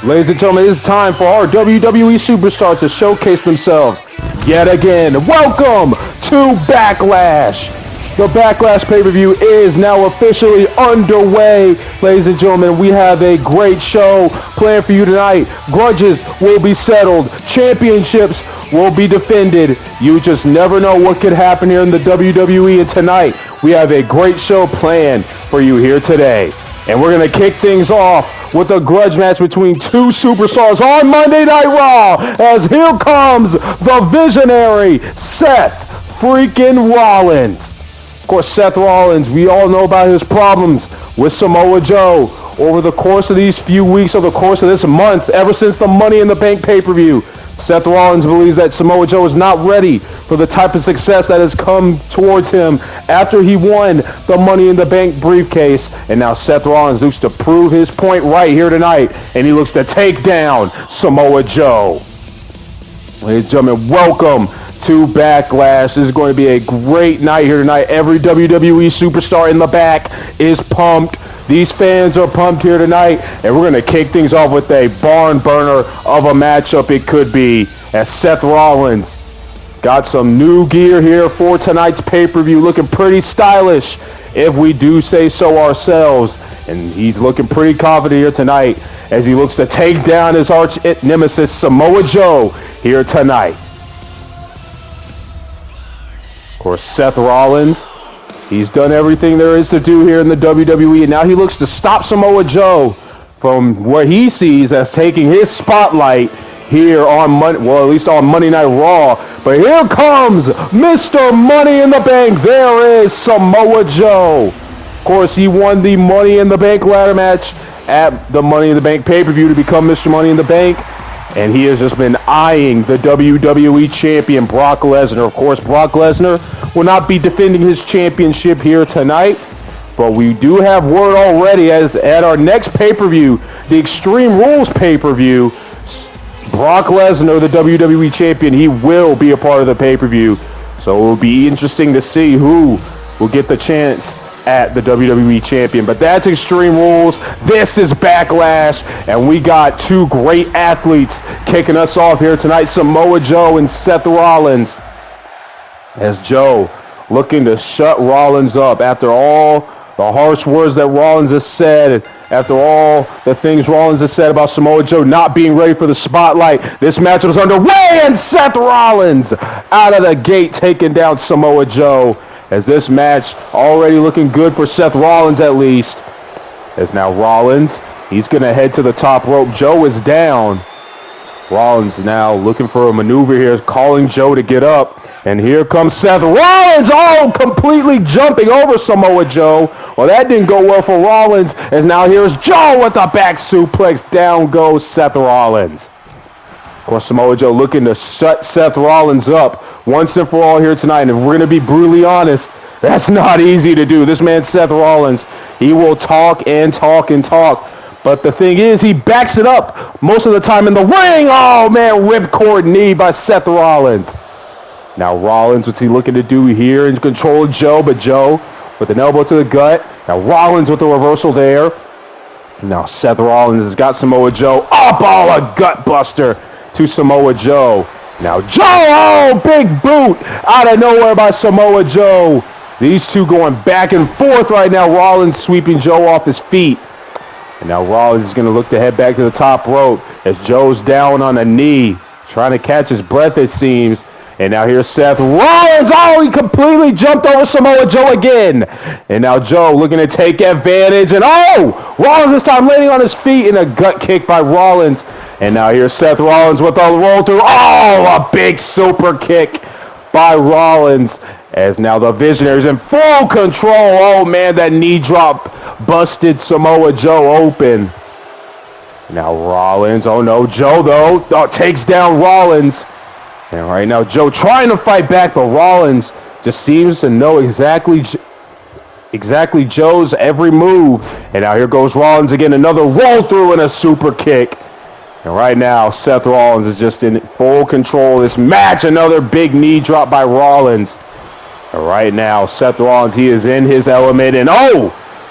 Ladies and gentlemen, it's time for our WWE superstars to showcase themselves yet again. Welcome to Backlash. The Backlash pay-per-view is now officially underway. Ladies and gentlemen, we have a great show planned for you tonight. Grudges will be settled. Championships will be defended. You just never know what could happen here in the WWE. And tonight, we have a great show planned for you here today. And we're going to kick things off with a grudge match between two superstars on Monday Night Raw, as here comes the visionary Seth freaking Rollins. Of course, Seth Rollins, we all know about his problems with Samoa Joe over the course of these few weeks, over the course of this month, ever since the Money in the Bank pay-per-view. Seth Rollins believes that Samoa Joe is not ready for the type of success that has come towards him after he won the Money in the Bank briefcase. And now Seth Rollins looks to prove his point right here tonight, and he looks to take down Samoa Joe. Ladies and gentlemen, welcome to Backlash. This is going to be a great night here tonight. Every WWE superstar in the back is pumped. These fans are pumped here tonight, and we're going to kick things off with a barn burner of a matchup it could be, as Seth Rollins got some new gear here for tonight's pay-per-view, looking pretty stylish, if we do say so ourselves. And he's looking pretty confident here tonight as he looks to take down his arch nemesis Samoa Joe here tonight. Of course, Seth Rollins, he's done everything there is to do here in the WWE, and now he looks to stop Samoa Joe from what he sees as taking his spotlight here on at least on Monday Night Raw. But here comes Mr. Money in the Bank. There is Samoa Joe. Of course, he won the Money in the Bank ladder match at the Money in the Bank pay-per-view to become Mr. Money in the Bank. And he has just been eyeing the WWE champion, Brock Lesnar. Of course, Brock Lesnar will not be defending his championship here tonight, but we do have word already as at our next pay-per-view, the Extreme Rules pay-per-view, Brock Lesnar, the WWE champion, he will be a part of the pay-per-view. So it will be interesting to see who will get the chance at the WWE champion. But that's Extreme Rules. This is Backlash, and we got two great athletes kicking us off here tonight, Samoa Joe and Seth Rollins. As Joe looking to shut Rollins up after all the harsh words that Rollins has said, after all the things Rollins has said about Samoa Joe not being ready for the spotlight. This matchup is underway, and Seth Rollins out of the gate taking down Samoa Joe, as this match already looking good for Seth Rollins at least. As now Rollins, he's going to head to the top rope. Joe is down. Rollins now looking for a maneuver here, calling Joe to get up. And here comes Seth Rollins, completely jumping over Samoa Joe. Well, that didn't go well for Rollins, as now here's Joe with the back suplex. Down goes Seth Rollins. Of course, Samoa Joe looking to shut Seth Rollins up once and for all here tonight. And if we're going to be brutally honest, that's not easy to do. This man, Seth Rollins, he will talk and talk and talk. But the thing is, he backs it up most of the time in the ring. Oh, man, ripcord knee by Seth Rollins. Now Rollins, what's he looking to do here in control of Joe? But Joe with an elbow to the gut. Now Rollins with the reversal there. Now Seth Rollins has got Samoa Joe up, a gut buster to Samoa Joe. Now Joe, big boot out of nowhere by Samoa Joe. These two going back and forth right now. Rollins sweeping Joe off his feet. And now Rollins is going to look to head back to the top rope as Joe's down on a knee, trying to catch his breath, it seems. And now here's Seth Rollins. He completely jumped over Samoa Joe again. And now Joe looking to take advantage. And Rollins this time landing on his feet, in a gut kick by Rollins. And now here's Seth Rollins with a roll through. A big super kick by Rollins. As now the Visionary's in full control. Oh, man, that knee drop busted Samoa Joe open. Now Rollins. Oh, no. Joe, though, takes down Rollins. And right now, Joe trying to fight back, but Rollins just seems to know exactly Joe's every move. And now here goes Rollins again, another roll through and a super kick. And right now, Seth Rollins is just in full control of this match. Another big knee drop by Rollins. And right now, Seth Rollins, he is in his element. And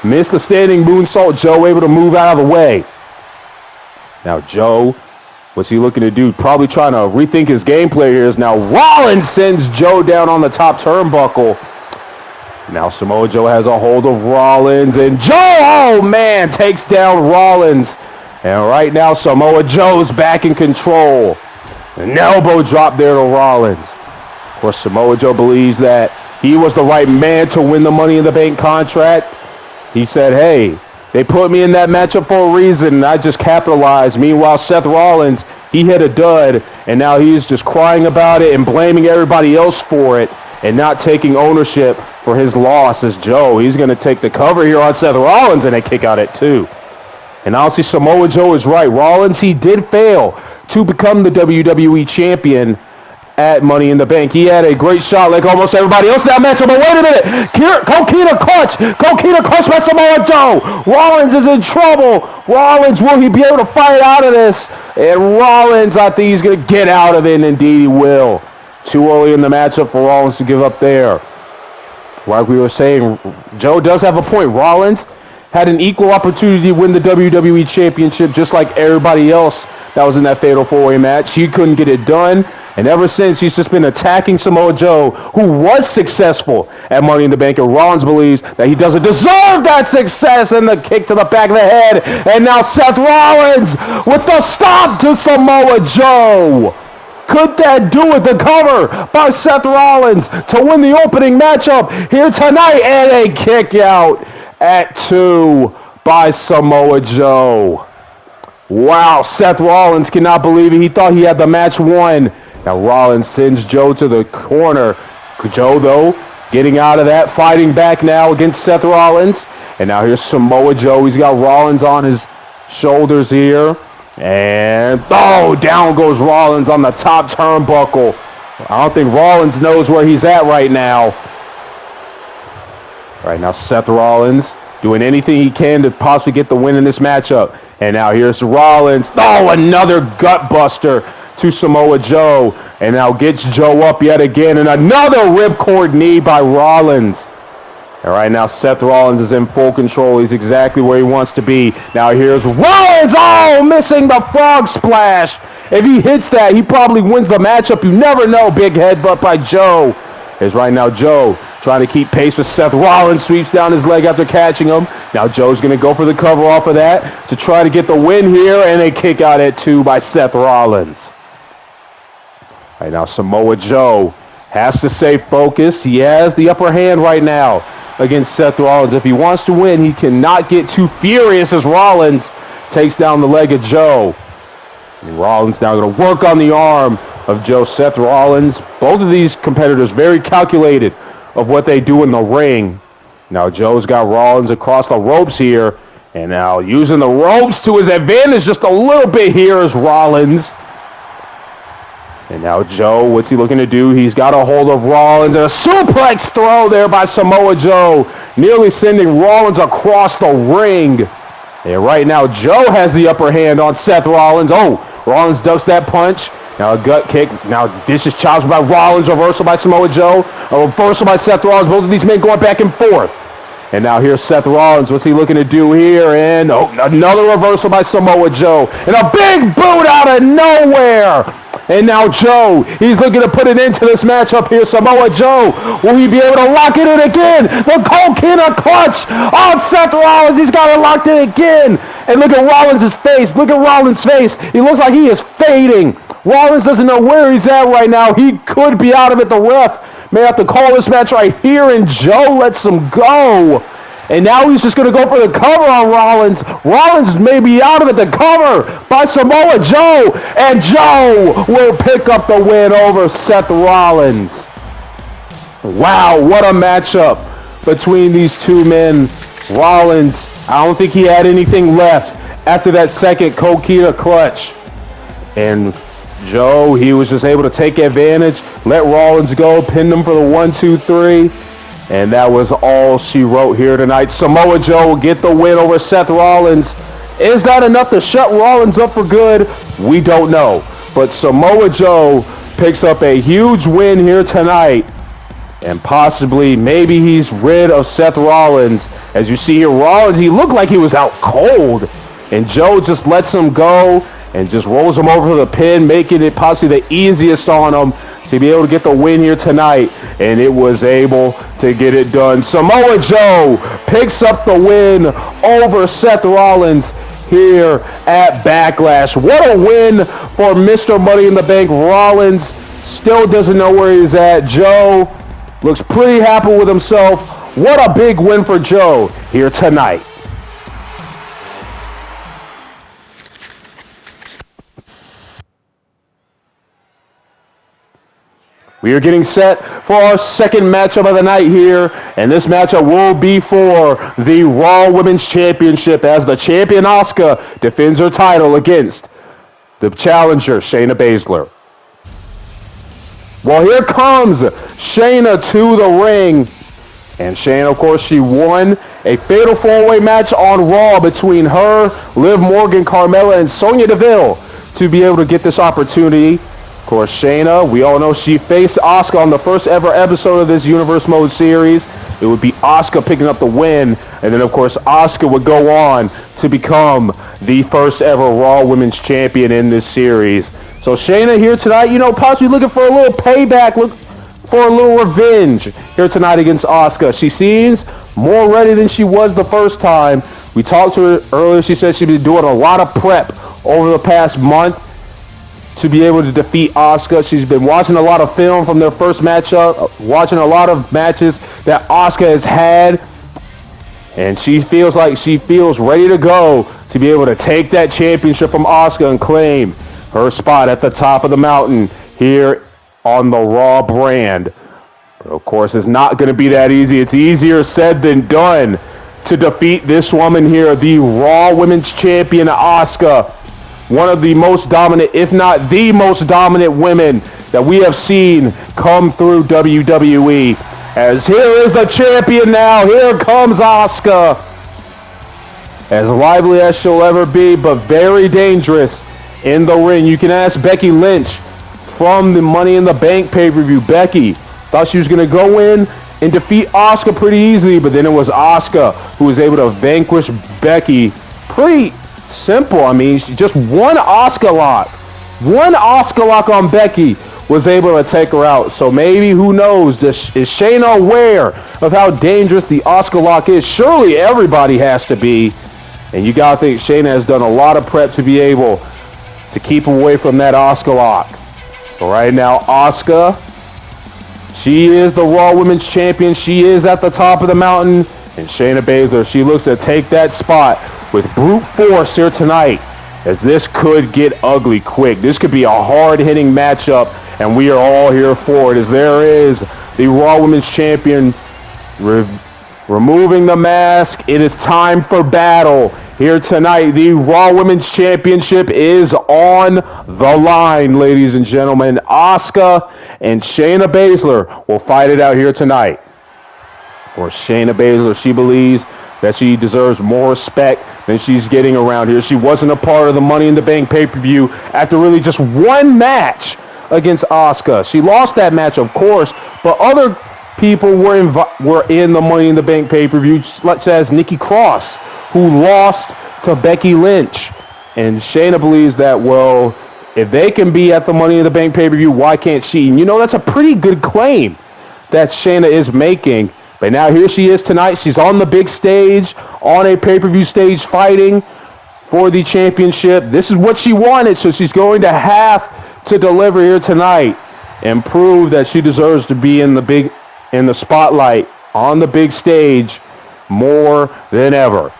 missed the standing moonsault. Joe able to move out of the way. Now Joe, what's he looking to do? Probably trying to rethink his gameplay here. Now Rollins sends Joe down on the top turnbuckle. Now Samoa Joe has a hold of Rollins, and Joe, oh man, takes down Rollins. And right now Samoa Joe's back in control. An elbow drop there to Rollins. Of course, Samoa Joe believes that he was the right man to win the Money in the Bank contract. He said, hey, they put me in that matchup for a reason, and I just capitalized. Meanwhile, Seth Rollins, he hit a dud, and now he's just crying about it and blaming everybody else for it and not taking ownership for his loss as Joe. He's going to take the cover here on Seth Rollins, and they kick out at 2. And honestly, Samoa Joe is right. Rollins, he did fail to become the WWE champion at Money in the Bank. He had a great shot like almost everybody else in that matchup, but wait a minute. Coquina clutch by Samoa Joe. Rollins is in trouble. Rollins, will he be able to fight out of this? And Rollins, I think he's going to get out of it, and indeed he will. Too early in the matchup for Rollins to give up there. Like we were saying, Joe does have a point. Rollins had an equal opportunity to win the WWE Championship just like everybody else that was in that Fatal 4-Way match. He couldn't get it done. And ever since, he's just been attacking Samoa Joe, who was successful at Money in the Bank. And Rollins believes that he doesn't deserve that success. And the kick to the back of the head. And now Seth Rollins with the stomp to Samoa Joe. Could that do it? The cover by Seth Rollins to win the opening matchup here tonight. And a kick out at 2 by Samoa Joe. Wow, Seth Rollins cannot believe it. He thought he had the match won. Now Rollins sends Joe to the corner. Joe, though, getting out of that, fighting back now against Seth Rollins. And now here's Samoa Joe. He's got Rollins on his shoulders here. And, oh, down goes Rollins on the top turnbuckle. I don't think Rollins knows where he's at right now. Right now, Seth Rollins doing anything he can to possibly get the win in this matchup. And now here's Rollins. Oh, another gut buster to Samoa Joe. And now gets Joe up yet again. And another ripcord knee by Rollins. And right now, Seth Rollins is in full control. He's exactly where he wants to be. Now here's Rollins. Oh, missing the frog splash. If he hits that, he probably wins the matchup. You never know. Big headbutt by Joe. Here's right now Joe trying to keep pace with Seth Rollins. Sweeps down his leg after catching him. Now Joe's going to go for the cover off of that to try to get the win here. And a kick out at 2 by Seth Rollins. Right now, Samoa Joe has to stay focused. He has the upper hand right now against Seth Rollins. If he wants to win, he cannot get too furious as Rollins takes down the leg of Joe. And Rollins now going to work on the arm of Joe. Seth Rollins, both of these competitors very calculated of what they do in the ring. Now Joe's got Rollins across the ropes here. And now using the ropes to his advantage just a little bit here is Rollins. And now Joe, what's he looking to do? He's got a hold of Rollins. And a suplex throw there by Samoa Joe. Nearly sending Rollins across the ring. And right now, Joe has the upper hand on Seth Rollins. Oh, Rollins ducks that punch. Now a gut kick. Now vicious chops by Rollins. Reversal by Samoa Joe. A reversal by Seth Rollins. Both of these men going back and forth. And now here's Seth Rollins. What's he looking to do here? And oh, another reversal by Samoa Joe. And a big boot out of nowhere. And now Joe, he's looking to put an end to this matchup here. Samoa Joe, will he be able to lock it in again? The Coquina clutch on Seth Rollins. He's got it locked in again. And look at Rollins' face. Look at Rollins' face. He looks like he is fading. Rollins doesn't know where he's at right now. He could be out of it. The ref may have to call this match right here. And Joe lets him go. And now he's just going to go for the cover on Rollins. Rollins may be out of it. The cover by Samoa Joe. And Joe will pick up the win over Seth Rollins. Wow, what a matchup between these two men. Rollins, I don't think he had anything left after that second Coquina clutch. And Joe, he was just able to take advantage, let Rollins go, pinned him for the 1, 2, 3. And that was all she wrote here tonight. Samoa Joe will get the win over Seth Rollins. Is that enough to shut Rollins up for good? We don't know. But Samoa Joe picks up a huge win here tonight. And possibly, maybe he's rid of Seth Rollins. As you see here, Rollins, he looked like he was out cold. And Joe just lets him go. and just rolls him over to the pin, making it possibly the easiest on him to be able to get the win here tonight, and it was able to get it done. Samoa Joe picks up the win over Seth Rollins here at Backlash. What a win for Mr. Money in the Bank. Rollins still doesn't know where he's at. Joe looks pretty happy with himself. What a big win for Joe here tonight. We are getting set for our second matchup of the night here, and this matchup will be for the Raw Women's Championship as the champion Asuka defends her title against the challenger Shayna Baszler. Well, here comes Shayna to the ring, and Shayna, of course, she won a fatal four-way match on Raw between her, Liv Morgan, Carmella, and Sonya Deville to be able to get this opportunity. Of course, Shayna, we all know she faced Asuka on the first ever episode of this Universe Mode series. It would be Asuka picking up the win, and then, of course, Asuka would go on to become the first ever Raw Women's Champion in this series. So Shayna here tonight, you know, possibly looking for a little payback, look for a little revenge here tonight against Asuka. She seems more ready than she was the first time. We talked to her earlier. She said she'd been doing a lot of prep over the past month to be able to defeat Asuka. She's been watching a lot of film from their first matchup, watching a lot of matches that Asuka has had, and she feels ready to go to be able to take that championship from Asuka and claim her spot at the top of the mountain here on the Raw brand. But of course, it's not going to be that easy. It's easier said than done to defeat this woman here, the Raw Women's Champion Asuka. One of the most dominant, if not the most dominant women that we have seen come through WWE. As here is the champion now. Here comes Asuka. As lively as she'll ever be, but very dangerous in the ring. You can ask Becky Lynch from the Money in the Bank pay-per-view. Becky thought she was going to go in and defeat Asuka pretty easily, but then it was Asuka who was able to vanquish Becky pretty simple. I mean, she just one Asuka lock. One Asuka lock on Becky was able to take her out. So maybe, who knows, is Shayna aware of how dangerous the Asuka lock is? Surely everybody has to be. And you got to think Shayna has done a lot of prep to be able to keep away from that Asuka lock. So right now, Asuka, she is the Raw Women's Champion. She is at the top of the mountain. And Shayna Baszler, she looks to take that spot with brute force here tonight, as this could get ugly quick. This could be a hard-hitting matchup, and we are all here for it, as there is the Raw Women's Champion removing the mask. It is time for battle here tonight. The Raw Women's Championship is on the line, ladies and gentlemen. Asuka and Shayna Baszler will fight it out here tonight. Or Shayna Baszler, she believes that she deserves more respect than she's getting around here. She wasn't a part of the Money in the Bank pay-per-view after really just one match against Asuka. She lost that match, of course, but other people were in the Money in the Bank pay-per-view, such as Nikki Cross, who lost to Becky Lynch. And Shayna believes that, well, if they can be at the Money in the Bank pay-per-view, why can't she? And you know, that's a pretty good claim that Shayna is making. But now here she is tonight. She's on the big stage, on a pay-per-view stage, fighting for the championship. This is what she wanted, so she's going to have to deliver here tonight and prove that she deserves to be in the spotlight, on the big stage, more than ever.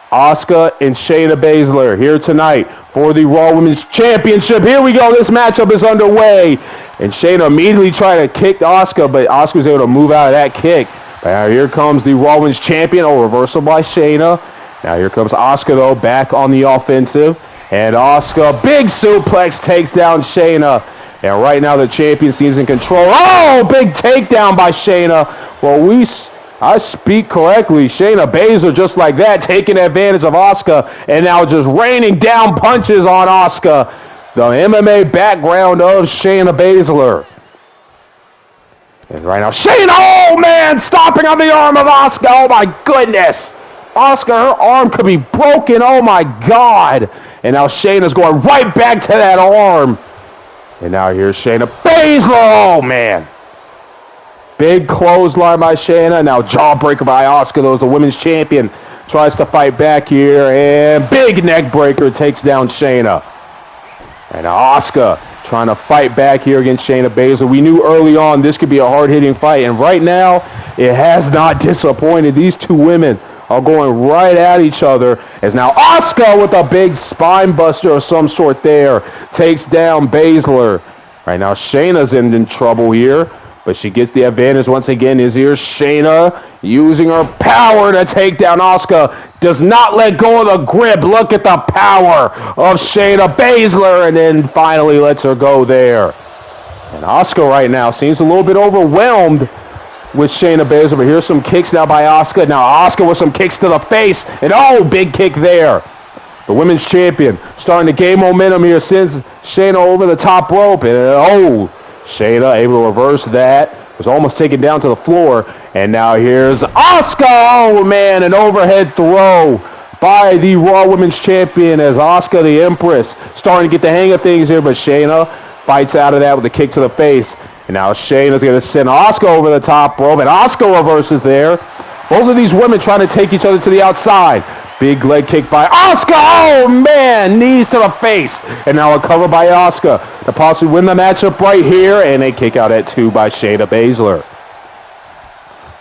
Asuka and Shayna Baszler here tonight for the Raw Women's Championship. Here we go. This matchup is underway. And Shayna immediately tried to kick Asuka, but Asuka was able to move out of that kick. Now here comes the Raw Women's Champion. Oh, reversal by Shayna. Now here comes Asuka, though, back on the offensive. And Asuka, big suplex, takes down Shayna. And right now the champion seems in control. Oh, big takedown by Shayna. Well, I speak correctly. Shayna Baszler, just like that, taking advantage of Asuka. And now just raining down punches on Asuka. The MMA background of Shayna Baszler. And right now, Shayna, oh man, stomping on the arm of Asuka. Oh my goodness. Asuka, her arm could be broken. Oh my God. And now Shayna's going right back to that arm. And now here's Shayna Baszler. Oh man. Big clothesline by Shayna. Now jawbreaker by Asuka, though, as the women's champion tries to fight back here. And big neck breaker takes down Shayna. And Asuka trying to fight back here against Shayna Baszler. We knew early on this could be a hard-hitting fight. And right now, it has not disappointed. These two women are going right at each other. As now Asuka with a big spine buster of some sort there takes down Baszler. Right now, Shayna's in trouble here. But she gets the advantage once again. Is here Shayna using her power to take down Asuka. Does not let go of the grip. Look at the power of Shayna Baszler. And then finally lets her go there. And Asuka right now seems a little bit overwhelmed with Shayna Baszler. But here's some kicks now by Asuka. Now Asuka with some kicks to the face. And oh, big kick there. The women's champion starting to gain momentum here. Sends Shayna over the top rope. And oh, Shayna able to reverse that. Was almost taken down to the floor. And now here's Asuka. Oh, man, an overhead throw by the Raw Women's Champion as Asuka, the Empress, starting to get the hang of things here. But Shayna fights out of that with a kick to the face. And now Shayna's going to send Asuka over the top rope. And Asuka reverses there. Both of these women trying to take each other to the outside. Big leg kick by Asuka. Oh, man. Knees to the face. And now a cover by Asuka to possibly win the matchup right here. And a kick out at 2 by Shayna Baszler.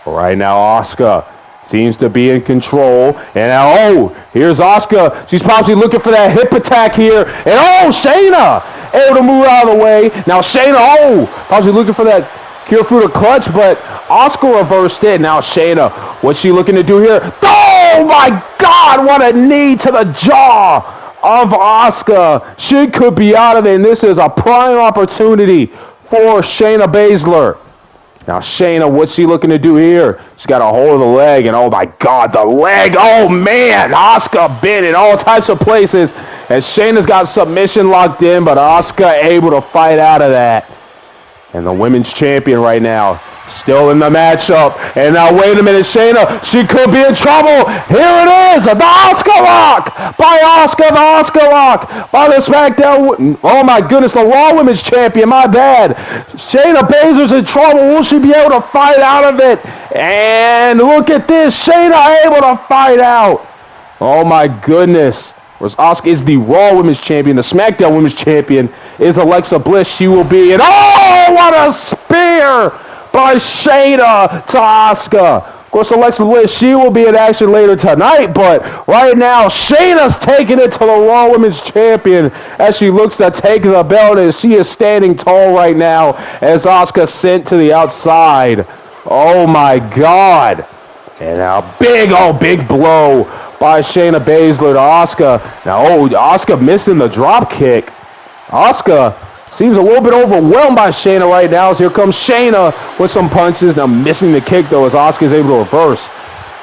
Right now, Asuka seems to be in control. And now, oh, here's Asuka. She's possibly looking for that hip attack here. And oh, Shayna able to move out of the way. Now Shayna, oh, possibly looking for that Kirifuda clutch, but Asuka reversed it. Now Shayna, what's she looking to do here? Oh my God, what a knee to the jaw of Asuka. She could be out of it, and this is a prime opportunity for Shayna Baszler. Now Shayna, what's she looking to do here? She's got a hold of the leg, and oh my God, the leg. Oh man, Asuka bit in all types of places, and Shayna's got submission locked in, but Asuka able to fight out of that. And the women's champion right now, still in the matchup. And now, wait a minute, Shayna, she could be in trouble. Here it is, the Asuka lock by Asuka, the Asuka lock by the SmackDown. Oh my goodness, the Raw Women's Champion, my bad. Shayna Baszler's in trouble. Will she be able to fight out of it? And look at this, Shayna able to fight out. Oh my goodness. Whereas Asuka is the Raw Women's Champion. The SmackDown Women's Champion is Alexa Bliss. She will be in. Oh, what a spear by Shayna to Asuka. Of course, Alexa Bliss, she will be in action later tonight. But right now, Shayna's taking it to the Raw Women's Champion as she looks to take the belt. And she is standing tall right now as Asuka sent to the outside. Oh, my God. And now, big blow by Shayna Baszler to Asuka. Now, oh, Asuka missing the drop kick. Asuka seems a little bit overwhelmed by Shayna right now. So here comes Shayna with some punches. Now missing the kick, though, as Asuka is able to reverse.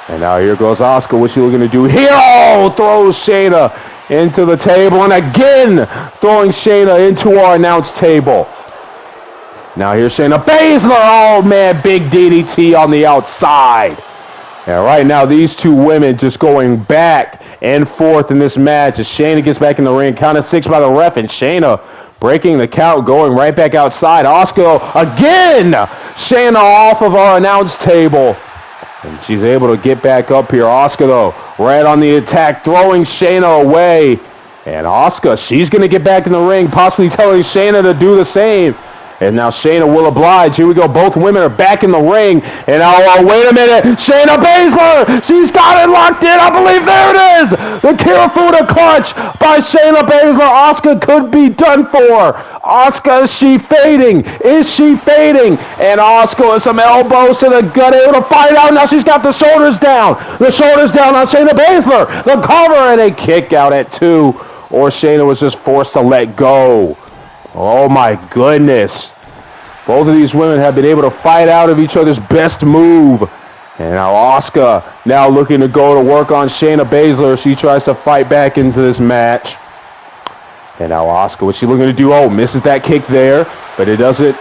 And now here goes Asuka. What's she looking to do here? Oh, throws Shayna into the table. And again, throwing Shayna into our announce table. Now here's Shayna Baszler. Oh, man, big DDT on the outside. And right now, these two women just going back and forth in this match as Shayna gets back in the ring. Count of 6 by the ref, and Shayna breaking the count, going right back outside. Asuka again, Shayna off of our announce table. And she's able to get back up here. Asuka, though, right on the attack, throwing Shayna away. And Asuka, she's going to get back in the ring, possibly telling Shayna to do the same. And now Shayna will oblige. Here we go. Both women are back in the ring. And now, oh, wait a minute. Shayna Baszler. She's got it locked in. I believe there it is. The Kirifuda clutch by Shayna Baszler. Asuka could be done for. Asuka, is she fading? Is she fading? And Asuka with some elbows to the gut, able to fight out. Now she's got the shoulders down. The shoulders down on Shayna Baszler. The cover and a kick out at 2. Or Shayna was just forced to let go. Oh my goodness. Both of these women have been able to fight out of each other's best move. And now Asuka now looking to go to work on Shayna Baszler. She tries to fight back into this match. And now Asuka, what's she looking to do? Oh, misses that kick there. But it doesn't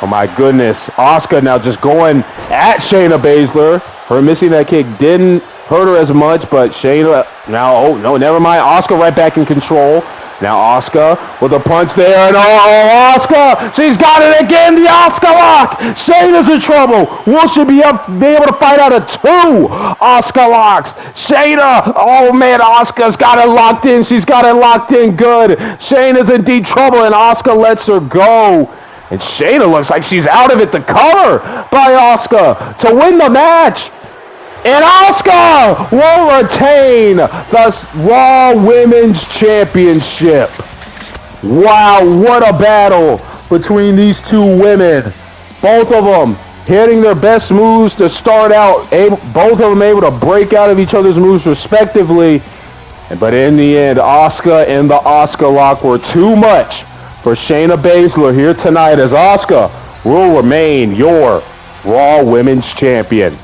Oh my goodness. Asuka now just going at Shayna Baszler. Her missing that kick didn't hurt her as much, but Shayna now, oh no, never mind. Asuka right back in control. Now Asuka with a punch there, and Asuka, she's got it again, the Asuka lock. Shayna's in trouble. Will she be able to fight out of 2 Asuka locks? Shayna, oh man, Asuka's got it locked in. She's got it locked in good. Shayna's in deep trouble, and Asuka lets her go. And Shayna looks like she's out of it. The cover by Asuka to win the match. And Asuka will retain the Raw Women's Championship. Wow, what a battle between these 2 women. Both of them hitting their best moves to start out. Both of them able to break out of each other's moves respectively. But in the end, Asuka and the Asuka lock were too much for Shayna Baszler here tonight, as Asuka will remain your Raw Women's Champion.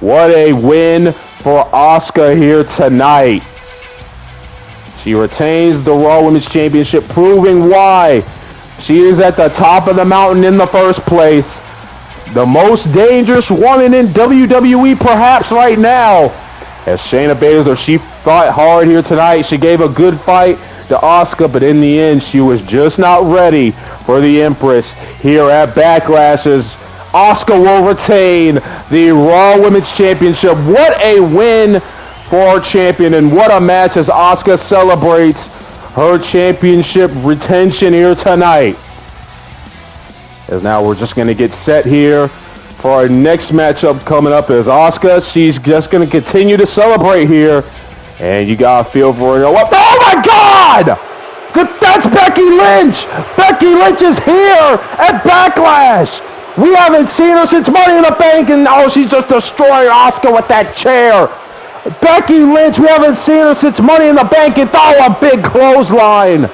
What a win for Asuka here tonight. She retains the Raw Women's Championship, proving why she is at the top of the mountain in the first place. The most dangerous woman in WWE perhaps right now. As Shayna Baszler, she fought hard here tonight. She gave a good fight to Asuka, but in the end, she was just not ready for the Empress here at Backlash. Asuka will retain the Raw Women's Championship. What a win for our champion, and what a match as Asuka celebrates her championship retention here tonight. As now we're just going to get set here for our next matchup coming up. As Asuka, she's just going to continue to celebrate here, and you got to feel for her. What? Oh my God! That's Becky Lynch! Becky Lynch is here at Backlash! We haven't seen her since Money in the Bank, and she's just destroying Asuka with that chair. Becky Lynch, we haven't seen her since Money in the Bank, and a big clothesline.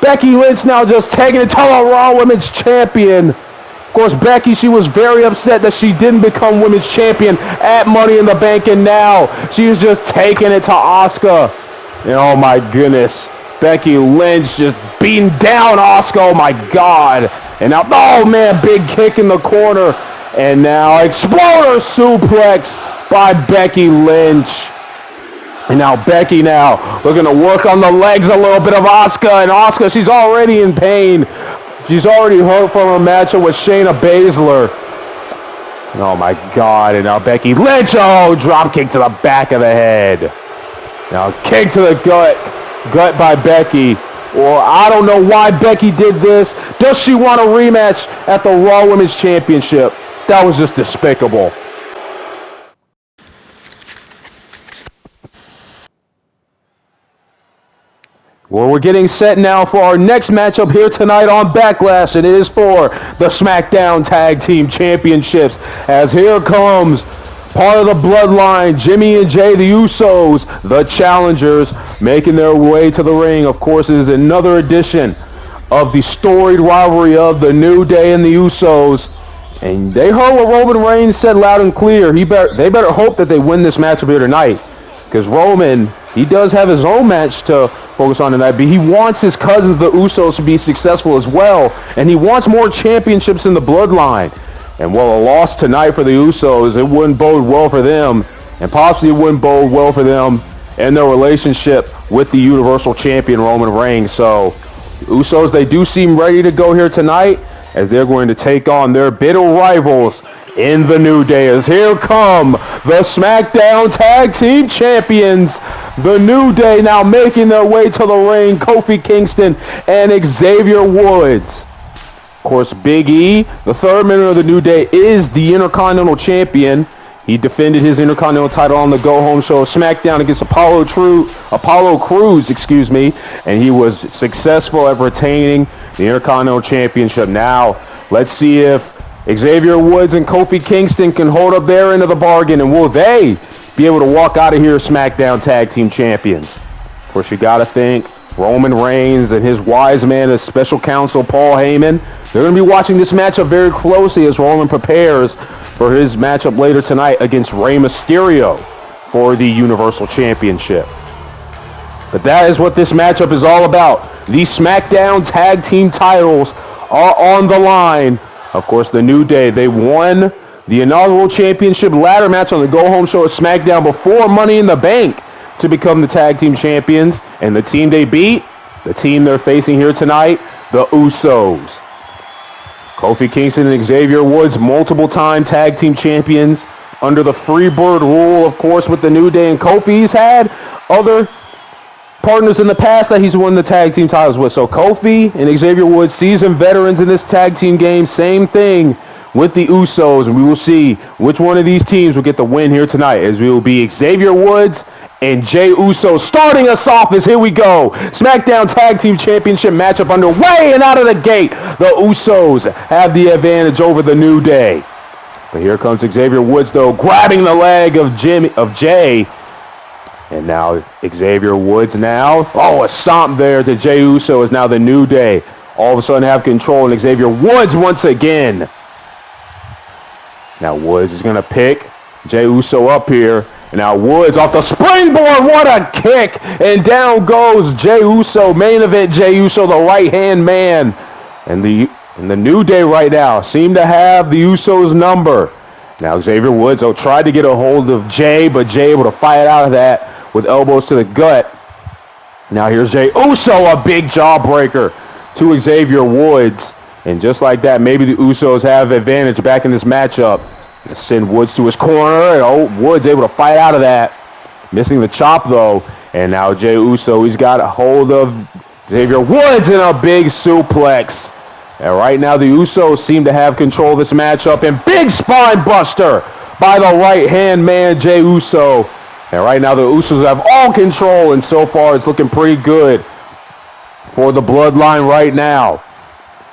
Becky Lynch now just taking it to the Raw Women's Champion. Of course, Becky, she was very upset that she didn't become Women's Champion at Money in the Bank, and now she's just taking it to Asuka. And oh my goodness, Becky Lynch just beating down Asuka, oh my God. And now, oh man, big kick in the corner. And now exploder suplex by Becky Lynch. And now Becky looking to work on the legs a little bit of Asuka. And Asuka, she's already in pain. She's already hurt from her matchup with Shayna Baszler. And oh my God, and now Becky Lynch, drop kick to the back of the head. Now kick to the gut by Becky. Or I don't know why Becky did this. Does she want a rematch at the Raw Women's Championship? That was just despicable. Well, we're getting set now for our next matchup here tonight on Backlash. And it is for the SmackDown Tag Team Championships. As here comes part of the bloodline, Jimmy and Jay, the Usos, the challengers, making their way to the ring. Of course, it is another edition of the storied rivalry of the New Day and the Usos. And they heard what Roman Reigns said loud and clear. They better hope that they win this matchup here tonight. Because Roman, he does have his own match to focus on tonight, but he wants his cousins, the Usos, to be successful as well. And he wants more championships in the bloodline. And while a loss tonight for the Usos, it wouldn't bode well for them, and possibly it wouldn't bode well for them and their relationship with the Universal Champion Roman Reigns. So, Usos, they do seem ready to go here tonight, as they're going to take on their bitter rivals in the New Day. As here come the SmackDown Tag Team Champions, the New Day, now making their way to the ring, Kofi Kingston and Xavier Woods. Of course, Big E, the third member of the New Day, is the Intercontinental Champion. He defended his Intercontinental title on the go-home show of SmackDown against Apollo Crews, and he was successful at retaining the Intercontinental Championship. Now, let's see if Xavier Woods and Kofi Kingston can hold up their end of the bargain, and will they be able to walk out of here SmackDown Tag Team Champions? Of course, you got to think Roman Reigns and his wise man, his special counsel, Paul Heyman, they're going to be watching this matchup very closely as Roman prepares for his matchup later tonight against Rey Mysterio for the Universal Championship. But that is what this matchup is all about. The SmackDown Tag Team titles are on the line. Of course, the New Day, they won the inaugural championship ladder match on the go-home show at SmackDown before Money in the Bank to become the tag team champions. And the team they beat, the team they're facing here tonight, the Usos. Kofi Kingston and Xavier Woods, multiple-time tag team champions under the Freebird rule, of course, with the New Day. And Kofi's had other partners in the past that he's won the tag team titles with. So Kofi and Xavier Woods, seasoned veterans in this tag team game. Same thing with the Usos, and we will see which one of these teams will get the win here tonight, as we will be Xavier Woods and Jey Uso starting us off. As here we go, SmackDown Tag Team Championship matchup underway, and out of the gate, the Usos have the advantage over the New Day. But here comes Xavier Woods, though, grabbing the leg of Jey. And now Xavier Woods now. Oh, a stomp there to Jey Uso, as now the New Day all of a sudden have control. And Xavier Woods once again. Now Woods is going to pick Jey Uso up here. And now Woods off the springboard. What a kick. And down goes Jey Uso. Main event Jey Uso, the right-hand man. And the New Day right now seem to have the Usos' number. Now Xavier Woods tried to get a hold of Jey, but Jey able to fight out of that with elbows to the gut. Now here's Jey Uso, a big jawbreaker to Xavier Woods. And just like that, maybe the Usos have advantage back in this matchup. Send Woods to his corner, and Woods able to fight out of that. Missing the chop, though. And now Jey Uso, he's got a hold of Xavier Woods in a big suplex. And right now, the Usos seem to have control of this matchup. And big spine buster by the right-hand man, Jey Uso. And right now, the Usos have all control, and so far, it's looking pretty good for the Bloodline right now.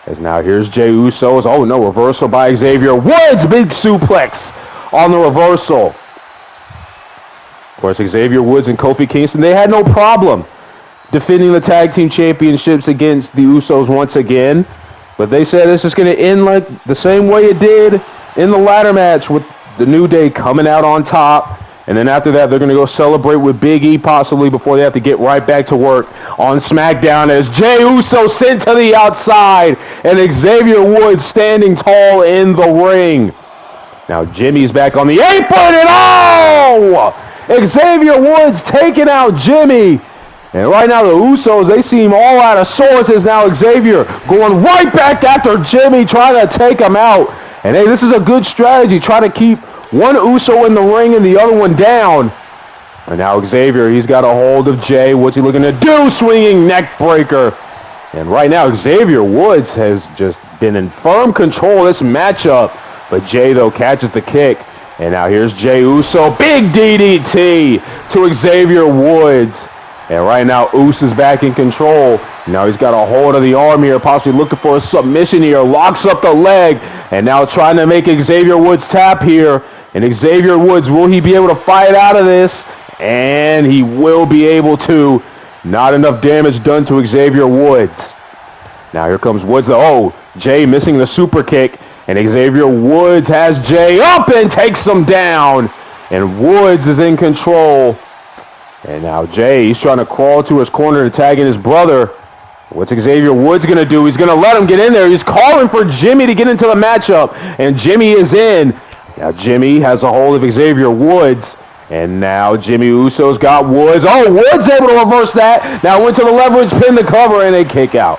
As now here's Jey Uso's, oh no, reversal by Xavier Woods, big suplex on the reversal. Of course, Xavier Woods and Kofi Kingston, they had no problem defending the tag team championships against the Usos once again. But they said it's just going to end like the same way it did in the ladder match, with the New Day coming out on top. And then after that, they're going to go celebrate with Big E possibly before they have to get right back to work on SmackDown, as Jey Uso sent to the outside and Xavier Woods standing tall in the ring. Now Jimmy's back on the apron, and oh! Xavier Woods taking out Jimmy. And right now the Usos, they seem all out of sorts, as now Xavier going right back after Jimmy, trying to take him out. And hey, this is a good strategy. Try to keep one Uso in the ring and the other one down. And now Xavier, he's got a hold of Jey. What's he looking to do? Swinging neck breaker. And right now, Xavier Woods has just been in firm control of this matchup. But Jey, though, catches the kick. And now here's Jey Uso. Big DDT to Xavier Woods. And right now, Uso's back in control. Now he's got a hold of the arm here, possibly looking for a submission here. Locks up the leg. And now trying to make Xavier Woods tap here. And Xavier Woods, will he be able to fight out of this? And he will be able to. Not enough damage done to Xavier Woods. Now here comes Woods. Oh, Jey missing the super kick. And Xavier Woods has Jey up and takes him down. And Woods is in control. And now Jey, he's trying to crawl to his corner to tag in his brother. What's Xavier Woods going to do? He's going to let him get in there. He's calling for Jimmy to get into the matchup. And Jimmy is in. Now Jimmy has a hold of Xavier Woods. And now Jimmy Uso's got Woods. Oh, Woods able to reverse that. Now went to the leverage, pin the cover, and a kick out.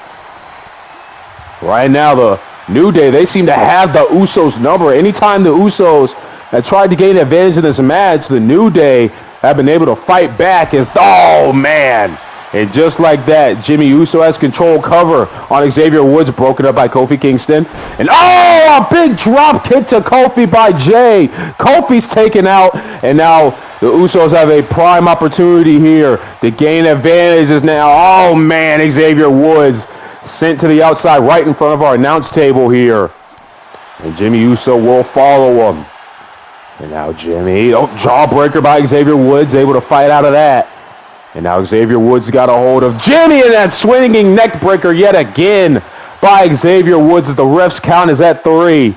Right now, the New Day, they seem to have the Usos number. Anytime the Usos have tried to gain advantage in this match, the New Day have been able to fight back. Oh, man. And just like that, Jimmy Uso has control cover on Xavier Woods, broken up by Kofi Kingston. And oh, a big drop kick to Kofi by Jey. Kofi's taken out, and now the Usos have a prime opportunity here to gain advantages now. Oh, man, Xavier Woods sent to the outside right in front of our announce table here. And Jimmy Uso will follow him. And now Jimmy, jawbreaker by Xavier Woods, able to fight out of that. And now Xavier Woods got a hold of Jimmy, and that swinging neck breaker yet again by Xavier Woods. The ref's count is at 3. Of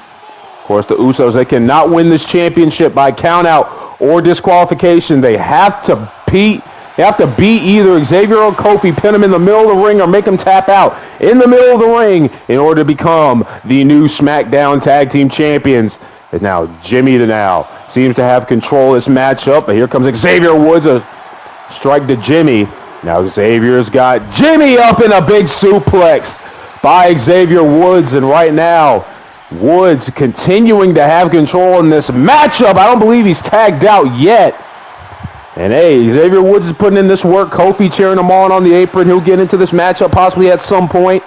course, the Usos, they cannot win this championship by count out or disqualification. They have to beat You have to beat either Xavier or Kofi, pin him in the middle of the ring, or make him tap out in the middle of the ring in order to become the new SmackDown Tag Team Champions. And now Jimmy now seems to have control of this matchup. But here comes Xavier Woods, a strike to Jimmy. Now Xavier's got Jimmy up in a big suplex by Xavier Woods. And right now, Woods continuing to have control in this matchup. I don't believe he's tagged out yet. And hey, Xavier Woods is putting in this work. Kofi cheering him on the apron. He'll get into this matchup possibly at some point.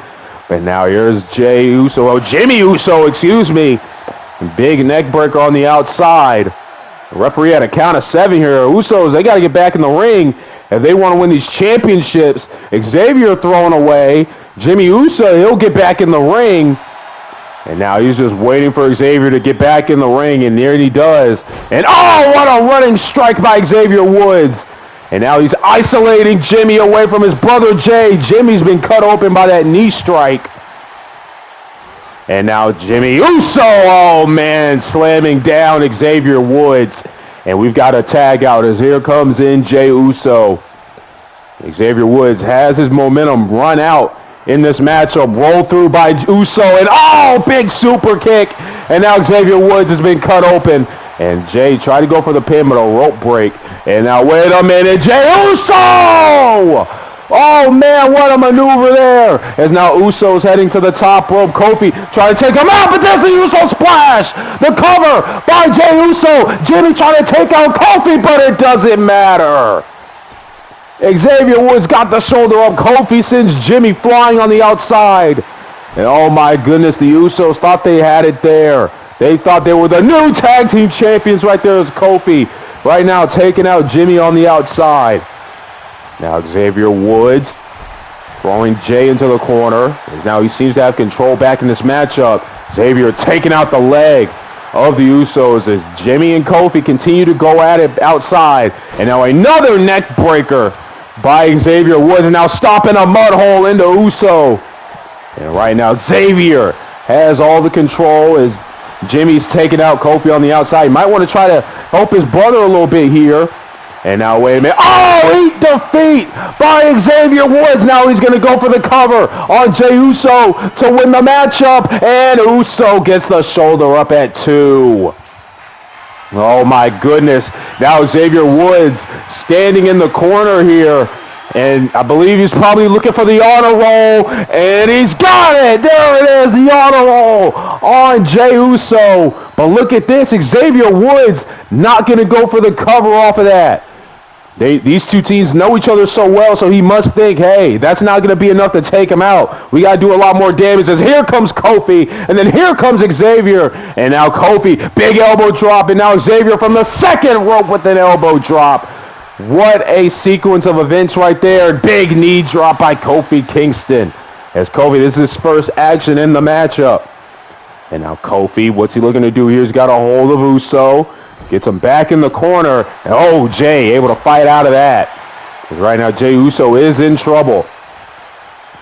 But now here's Jey Uso. Jimmy Uso, excuse me. Big neck breaker on the outside. The referee had a count of 7 here. Usos, they got to get back in the ring if they want to win these championships. Xavier thrown away. Jimmy Uso, he'll get back in the ring. And now he's just waiting for Xavier to get back in the ring, and there he does. And oh, what a running strike by Xavier Woods. And now he's isolating Jimmy away from his brother Jay. Jimmy's been cut open by that knee strike. And now Jimmy Uso, oh man, slamming down Xavier Woods. And we've got a tag out as here comes in Jey Uso. Xavier Woods has his momentum run out in this matchup, roll through by Uso, and oh, big super kick. And now Xavier Woods has been cut open. And Jay tried to go for the pin, but a rope break. And now, wait a minute, Jey Uso! Oh, man, what a maneuver there. As now Uso's heading to the top rope. Kofi trying to take him out, but there's the Uso splash. The cover by Jey Uso. Jimmy trying to take out Kofi, but it doesn't matter. Xavier Woods got the shoulder up. Kofi sends Jimmy flying on the outside. And oh my goodness, the Usos thought they had it there. They thought they were the new tag team champions right there as Kofi. Right now taking out Jimmy on the outside. Now Xavier Woods throwing Jay into the corner. As now he seems to have control back in this matchup. Xavier taking out the leg of the Usos as Jimmy and Kofi continue to go at it outside. And now another neck breaker by Xavier Woods, and now stopping a mud hole into Uso. And right now Xavier has all the control as Jimmy's taking out Kofi on the outside. He might want to try to help his brother a little bit here. And now wait a minute. Oh, defeat by Xavier Woods. Now he's going to go for the cover on Jey Uso to win the matchup. And Uso gets the shoulder up at 2. Oh my goodness. Now Xavier Woods standing in the corner here. And I believe he's probably looking for the honor roll. And he's got it. There it is, the honor roll on Jey Uso. But look at this. Xavier Woods not going to go for the cover off of that. These two teams know each other so well, so he must think, hey, that's not going to be enough to take him out. We got to do a lot more damage. As here comes Kofi, and then here comes Xavier. And now Kofi, big elbow drop, and now Xavier from the second rope with an elbow drop. What a sequence of events right there. Big knee drop by Kofi Kingston. As Kofi, this is his first action in the matchup. And now Kofi, what's he looking to do here? He's got a hold of Uso. Gets him back in the corner. And oh, Jay able to fight out of that. Right now, Jey Uso is in trouble.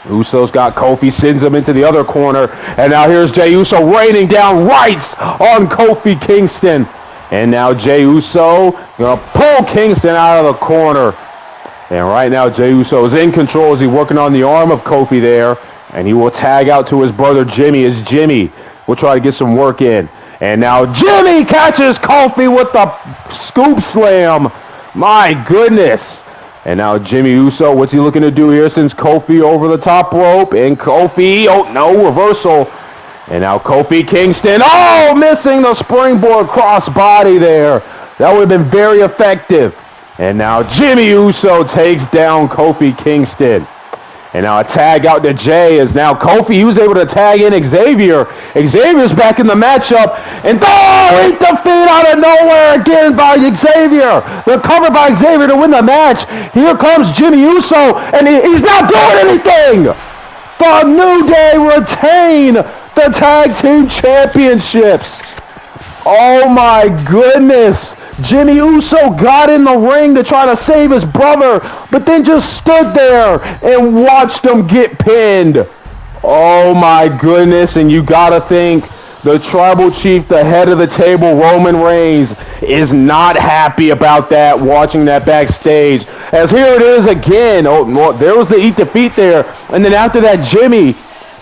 Uso's got Kofi, sends him into the other corner. And now here's Jey Uso raining down rights on Kofi Kingston. And now Jey Uso going to pull Kingston out of the corner. And right now, Jey Uso is in control as he's working on the arm of Kofi there. And he will tag out to his brother Jimmy as Jimmy will try to get some work in. And now Jimmy catches Kofi with the scoop slam. My goodness. And now Jimmy Uso, what's he looking to do here? Sends Kofi over the top rope. And Kofi, oh no, reversal. And now Kofi Kingston, oh, missing the springboard cross body there. That would have been very effective. And now Jimmy Uso takes down Kofi Kingston. And now a tag out to Jay is now Kofi. He was able to tag in Xavier. Xavier's back in the matchup. And oh, defeat out of nowhere again by Xavier. The cover by Xavier to win the match. Here comes Jimmy Uso, and he's not doing anything. The New Day retain the Tag Team Championships. Oh my goodness. Jimmy Uso got in the ring to try to save his brother, but then just stood there and watched him get pinned. Oh my goodness, and you gotta think the tribal chief, the head of the table, Roman Reigns, is not happy about that, watching that backstage. As here it is again. Oh, there was the eat defeat there. And then after that, Jimmy,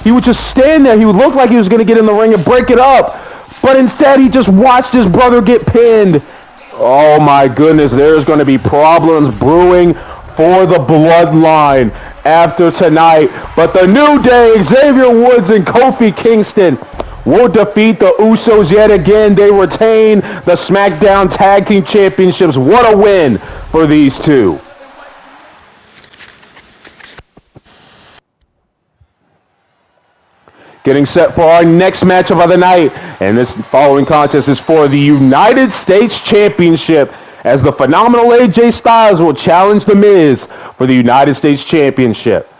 he would just stand there. He would look like he was going to get in the ring and break it up. But instead, he just watched his brother get pinned. Oh my goodness, there's going to be problems brewing for the bloodline after tonight. But the New Day, Xavier Woods and Kofi Kingston will defeat the Usos yet again. They retain the SmackDown Tag Team Championships. What a win for these two. Getting set for our next matchup of the night. And this following contest is for the United States Championship, as the phenomenal AJ Styles will challenge The Miz for the United States Championship.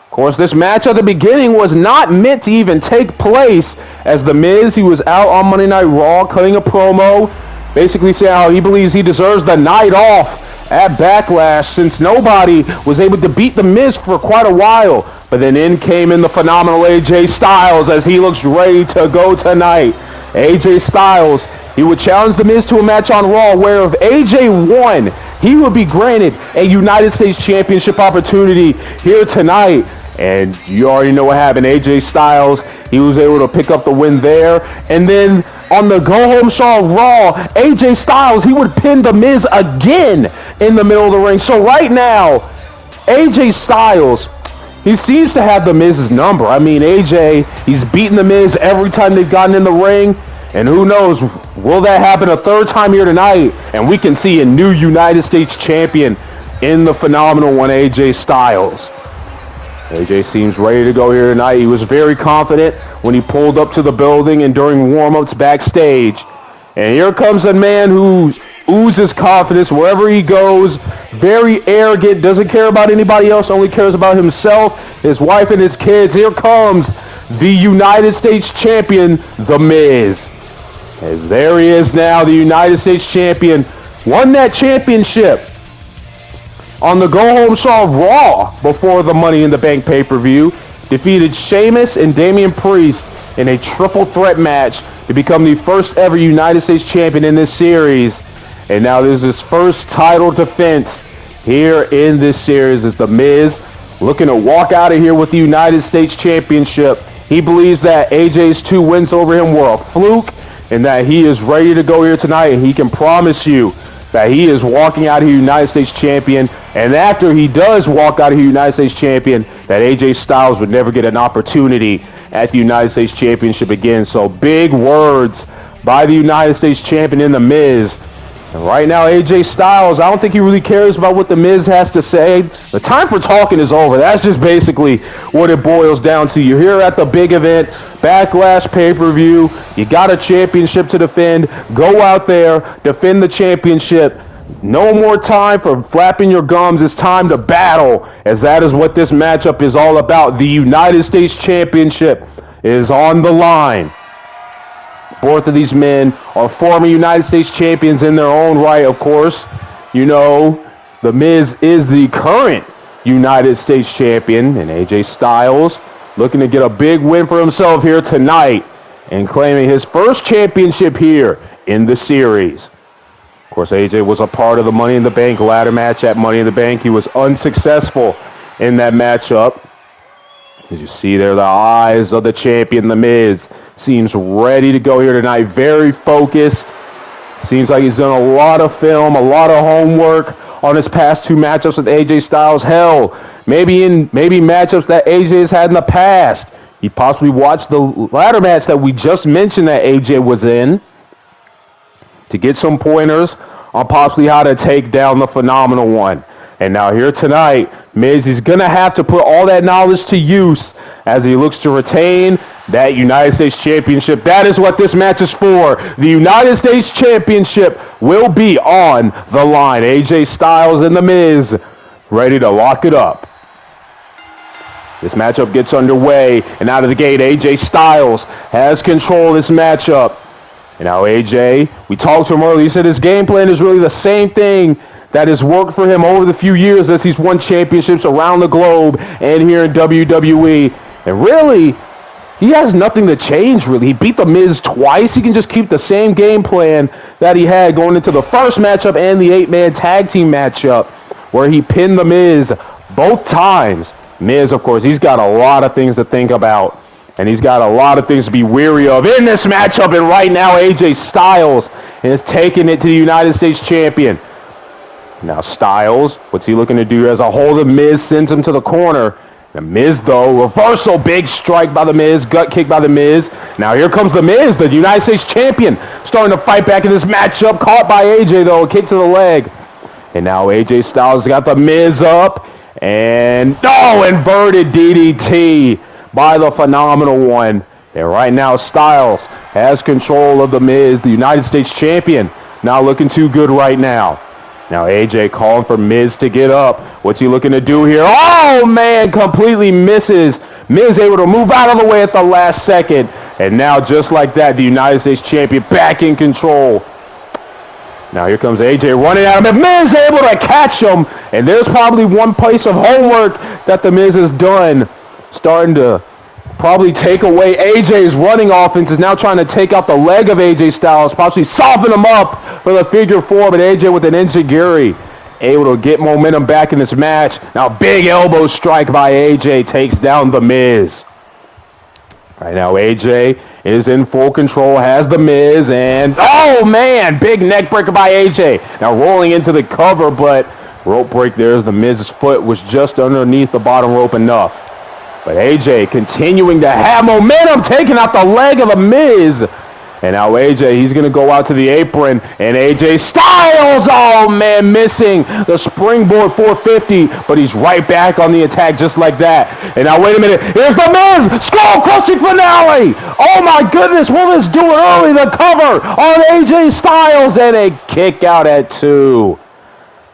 Of course, this match at the beginning was not meant to even take place, as The Miz, he was out on Monday Night Raw cutting a promo, basically saying how he believes he deserves the night off at Backlash, since nobody was able to beat The Miz for quite a while. But then in came in the phenomenal AJ Styles, as he looks ready to go tonight. AJ Styles, he would challenge The Miz to a match on Raw, where if AJ won, he would be granted a United States Championship opportunity here tonight. And you already know what happened. AJ Styles, he was able to pick up the win there. And then on the go-home show on Raw, AJ Styles, he would pin The Miz again in the middle of the ring. So right now, AJ Styles, he seems to have The Miz's number. I mean, AJ, he's beaten The Miz every time they've gotten in the ring. And who knows, will that happen a third time here tonight? And we can see a new United States champion in the phenomenal one, AJ Styles. AJ seems ready to go here tonight. He was very confident when he pulled up to the building and during warm-ups backstage. And here comes a man who oozes confidence wherever he goes. Very arrogant, doesn't care about anybody else, only cares about himself, his wife, and his kids. Here comes the United States champion, The Miz. As there he is now, the United States champion. Won that championship on the go-home show of Raw before the Money in the Bank pay-per-view. Defeated Sheamus and Damian Priest in a triple threat match to become the first ever United States champion in this series. And now this is his first title defense here in this series, as The Miz looking to walk out of here with the United States Championship. He believes that AJ's 2 wins over him were a fluke, and that he is ready to go here tonight, and he can promise you that he is walking out of here United States champion. And after he does walk out of here United States champion, that AJ Styles would never get an opportunity at the United States Championship again. So big words by the United States champion in The Miz. And right now, AJ Styles, I don't think he really cares about what The Miz has to say. The time for talking is over. That's just basically what it boils down to. You're here at the big event, Backlash pay-per-view. You got a championship to defend. Go out there, defend the championship. No more time for flapping your gums. It's time to battle, as that is what this matchup is all about. The United States Championship is on the line. Both of these men are former United States champions in their own right, of course. You know, The Miz is the current United States champion, and AJ Styles looking to get a big win for himself here tonight and claiming his first championship here in the series. Of course, AJ was a part of the Money in the Bank ladder match at Money in the Bank. He was unsuccessful in that matchup. As you see there, the eyes of the champion, The Miz, seems ready to go here tonight. Very focused. Seems like he's done a lot of film, a lot of homework on his past 2 matchups with AJ Styles. Hell, maybe matchups that AJ has had in the past. He possibly watched the ladder match that we just mentioned that AJ was in to get some pointers on possibly how to take down the phenomenal one. And now here tonight, Miz is going to have to put all that knowledge to use as he looks to retain that United States Championship. That is what this match is for. The United States Championship will be on the line. AJ Styles and The Miz ready to lock it up. This matchup gets underway, and out of the gate, AJ Styles has control of this matchup. And now AJ, we talked to him earlier, he said his game plan is really the same thing that has worked for him over the few years as he's won championships around the globe and here in WWE. And really, he has nothing to change, really. He beat The Miz twice. He can just keep the same game plan that he had going into the first matchup and the 8-man tag team matchup, where he pinned The Miz both times. Miz, of course, he's got a lot of things to think about, and he's got a lot of things to be weary of in this matchup. And right now, AJ Styles is taking it to the United States champion. Now, Styles, what's he looking to do as a hold of Miz, sends him to the corner. The Miz, though, reversal, big strike by The Miz, gut kick by The Miz. Now here comes The Miz, the United States champion, starting to fight back in this matchup. Caught by AJ, though, a kick to the leg. And now AJ Styles got The Miz up. And, inverted DDT by the Phenomenal One. And right now, Styles has control of The Miz, the United States champion. Not looking too good right now. Now AJ calling for Miz to get up. What's he looking to do here? Oh, man, completely misses. Miz able to move out of the way at the last second. And now, just like that, the United States champion back in control. Now here comes AJ running at him, and Miz able to catch him. And there's probably one piece of homework that The Miz has done. Starting to probably take away AJ's running offense, is now trying to take out the leg of AJ Styles, possibly soften him up for the figure four, but AJ with an enziguri able to get momentum back in this match. Now big elbow strike by AJ takes down The Miz. Right now AJ is in full control, has The Miz, and oh man, big neck breaker by AJ. Now rolling into the cover, but rope break there as The Miz's foot was just underneath the bottom rope enough. But AJ continuing to have momentum, taking out the leg of The Miz. And now AJ, he's going to go out to the apron. And AJ Styles, oh man, missing the springboard 450. But he's right back on the attack just like that. And now wait a minute, here's The Miz, skull crushing finale. Oh my goodness, will this do it early? The cover on AJ Styles and a kick out at 2.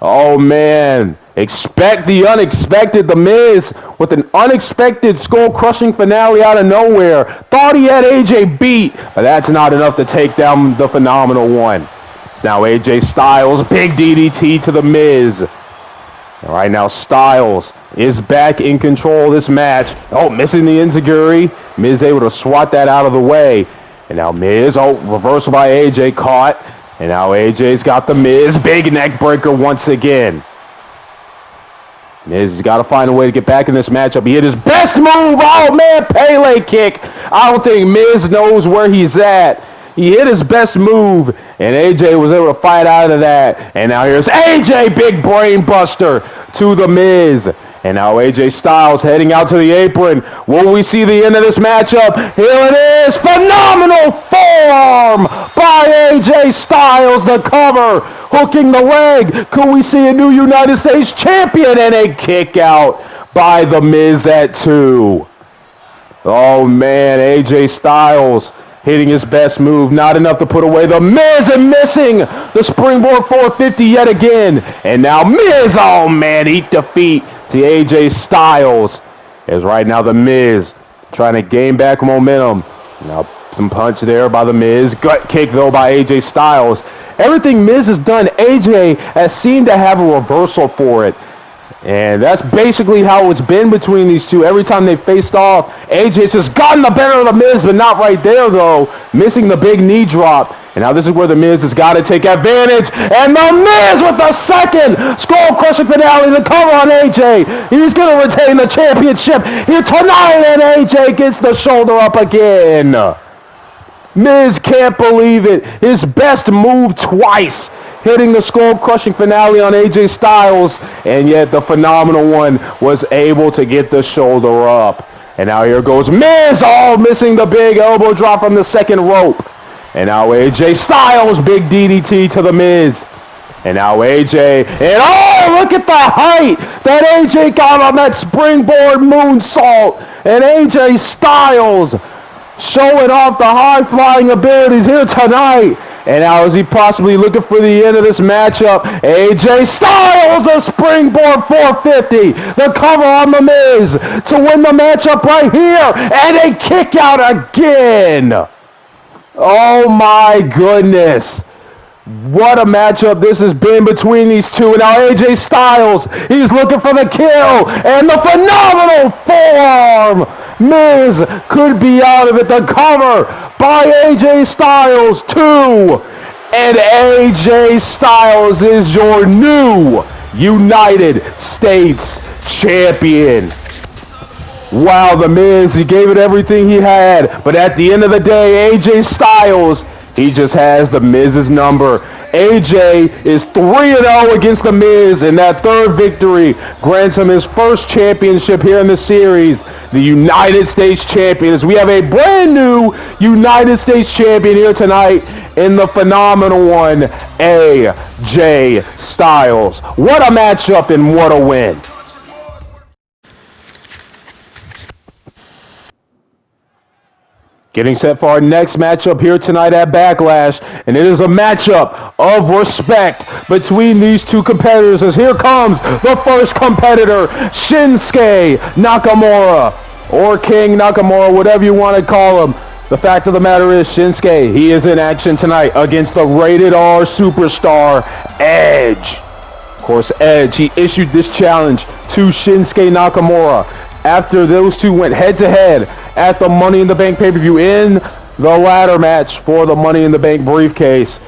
Oh man. Expect the unexpected. The Miz with an unexpected skull-crushing finale out of nowhere. Thought he had AJ beat, but that's not enough to take down the Phenomenal One. Now AJ Styles, big DDT to The Miz. And right now Styles is back in control of this match. Oh, missing the enziguri. Miz able to swat that out of the way. And now Miz, reversal by AJ, caught. And now AJ's got The Miz, big neck breaker once again. Miz has got to find a way to get back in this matchup. He hit his best move. Oh, man, Pele kick. I don't think Miz knows where he's at. He hit his best move, and AJ was able to fight out of that. And now here's AJ, big brain buster to The Miz. And now AJ Styles heading out to the apron. Will we see the end of this matchup? Here it is. Phenomenal forearm by AJ Styles. The cover, hooking the leg. Could we see a new United States champion? And a kick out by The Miz at 2. Oh, man, AJ Styles hitting his best move. Not enough to put away The Miz, and missing the springboard 450 yet again. And now Miz, oh, man, eat defeat to AJ Styles. As right now The Miz trying to gain back momentum. Now some punch there by The Miz. Gut kick though by AJ Styles. Everything Miz has done, AJ has seemed to have a reversal for it. And that's basically how it's been between these two. Every time they faced off, AJ's just gotten the better of The Miz, but not right there though. Missing the big knee drop. And now this is where The Miz has got to take advantage. And The Miz with the second skull-crushing finale, the cover on AJ. He's going to retain the championship here tonight, and AJ gets the shoulder up again. Miz can't believe it. His best move twice, hitting the skull-crushing finale on AJ Styles, and yet the Phenomenal One was able to get the shoulder up. And now here goes Miz, missing the big elbow drop from the second rope. And now AJ Styles, big DDT to The Miz. And now AJ, and look at the height that AJ got on that springboard moonsault. And AJ Styles showing off the high-flying abilities here tonight. And now is he possibly looking for the end of this matchup? AJ Styles, a springboard 450. The cover on The Miz to win the matchup right here. And a kick out again. Oh my goodness. What a matchup this has been between these two. And now AJ Styles, he's looking for the kill. And the phenomenal forearm Miz could be out of it. The cover by AJ Styles, 2. And AJ Styles is your new United States Champion. Wow, the Miz, he gave it everything he had. But at the end of the day, AJ Styles, he just has the Miz's number. AJ is 3-0 against the Miz, and that third victory grants him his first championship here in the series, the United States Champion. As we have a brand new United States Champion here tonight in the phenomenal one, AJ Styles. What a matchup and what a win. Getting set for our next matchup here tonight at Backlash, and it is a matchup of respect between these two competitors, as here comes the first competitor, Shinsuke Nakamura, or King Nakamura, whatever you want to call him. The fact of the matter is, Shinsuke, he is in action tonight against the Rated R superstar, Edge. Of course, Edge, he issued this challenge to Shinsuke Nakamura after those two went head-to-head at the Money in the Bank pay-per-view in the ladder match for the Money in the Bank briefcase.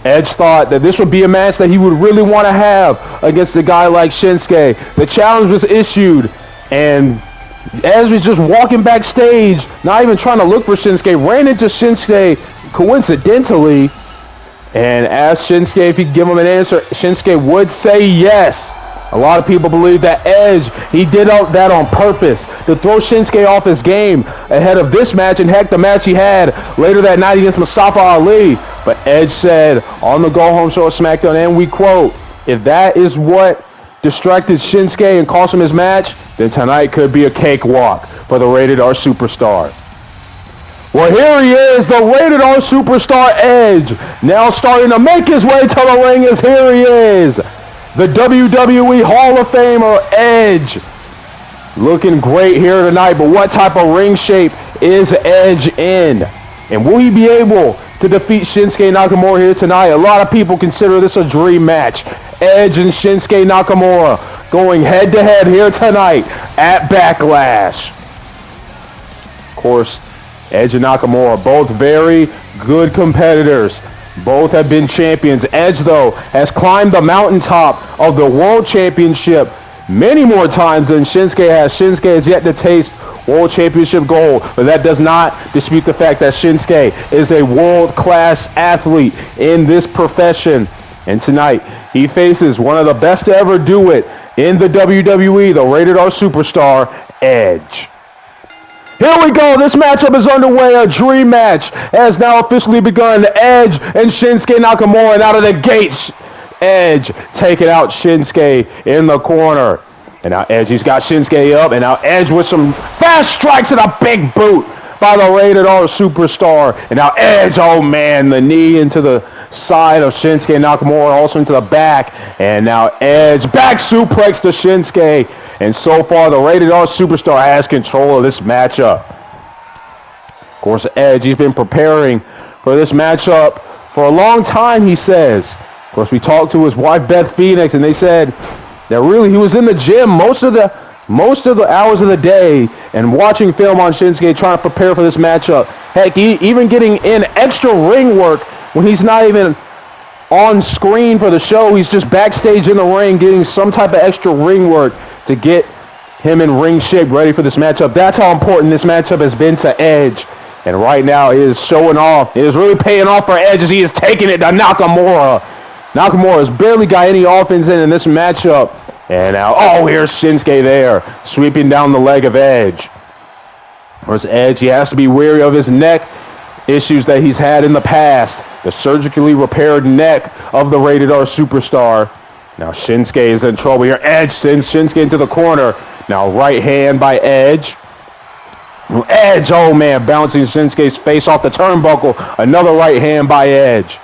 Edge thought that this would be a match that he would really want to have against a guy like Shinsuke. The challenge was issued, and Edge was just walking backstage, not even trying to look for Shinsuke, ran into Shinsuke coincidentally, and asked Shinsuke if he could give him an answer. Shinsuke would say yes. A lot of people believe that Edge, he did that on purpose to throw Shinsuke off his game ahead of this match, and heck, the match he had later that night against Mustafa Ali. But Edge said on the go-home show of SmackDown, and we quote, "If that is what distracted Shinsuke and cost him his match, then tonight could be a cakewalk for the Rated R superstar." Well, here he is, the Rated R superstar Edge, now starting to make his way to the ring, as here he is, the WWE Hall of Famer, Edge. Looking great here tonight, but what type of ring shape is Edge in? And will he be able to defeat Shinsuke Nakamura here tonight? A lot of people consider this a dream match. Edge and Shinsuke Nakamura going head-to-head here tonight at Backlash. Of course, Edge and Nakamura, both very good competitors. Both have been champions. Edge, though, has climbed the mountaintop of the World Championship many more times than Shinsuke has. Shinsuke has yet to taste World Championship gold, but that does not dispute the fact that Shinsuke is a world-class athlete in this profession. And tonight, he faces one of the best to ever do it in the WWE, the Rated R superstar, Edge. Here we go. This matchup is underway. A dream match has now officially begun. Edge and Shinsuke Nakamura, and out of the gate, Edge taking out Shinsuke in the corner. And now Edge, he's got Shinsuke up, and now Edge with some fast strikes and a big boot by the Rated R superstar. And now Edge, oh man, the knee into the side of Shinsuke Nakamura, also into the back. And now Edge, back suplex to Shinsuke. And so far, the Rated R superstar has control of this matchup. Of course, Edge, he's been preparing for this matchup for a long time, he says. Of course, we talked to his wife, Beth Phoenix, and they said that really he was in the gym most of the hours of the day and watching film on Shinsuke, trying to prepare for this matchup. Heck, even getting in extra ring work when he's not even on screen for the show. He's just backstage in the ring getting some type of extra ring work to get him in ring shape, ready for this matchup. That's how important this matchup has been to Edge. And right now, it is showing off. It is really paying off for Edge as he is taking it to Nakamura. Nakamura has barely got any offense in this matchup. And now, oh, here's Shinsuke there, sweeping down the leg of Edge. Whereas Edge, he has to be wary of his neck issues that he's had in the past. The surgically repaired neck of the Rated R superstar. Now Shinsuke is in trouble here. Edge sends Shinsuke into the corner. Now right hand by Edge. Edge, oh man, bouncing Shinsuke's face off the turnbuckle. Another right hand by Edge.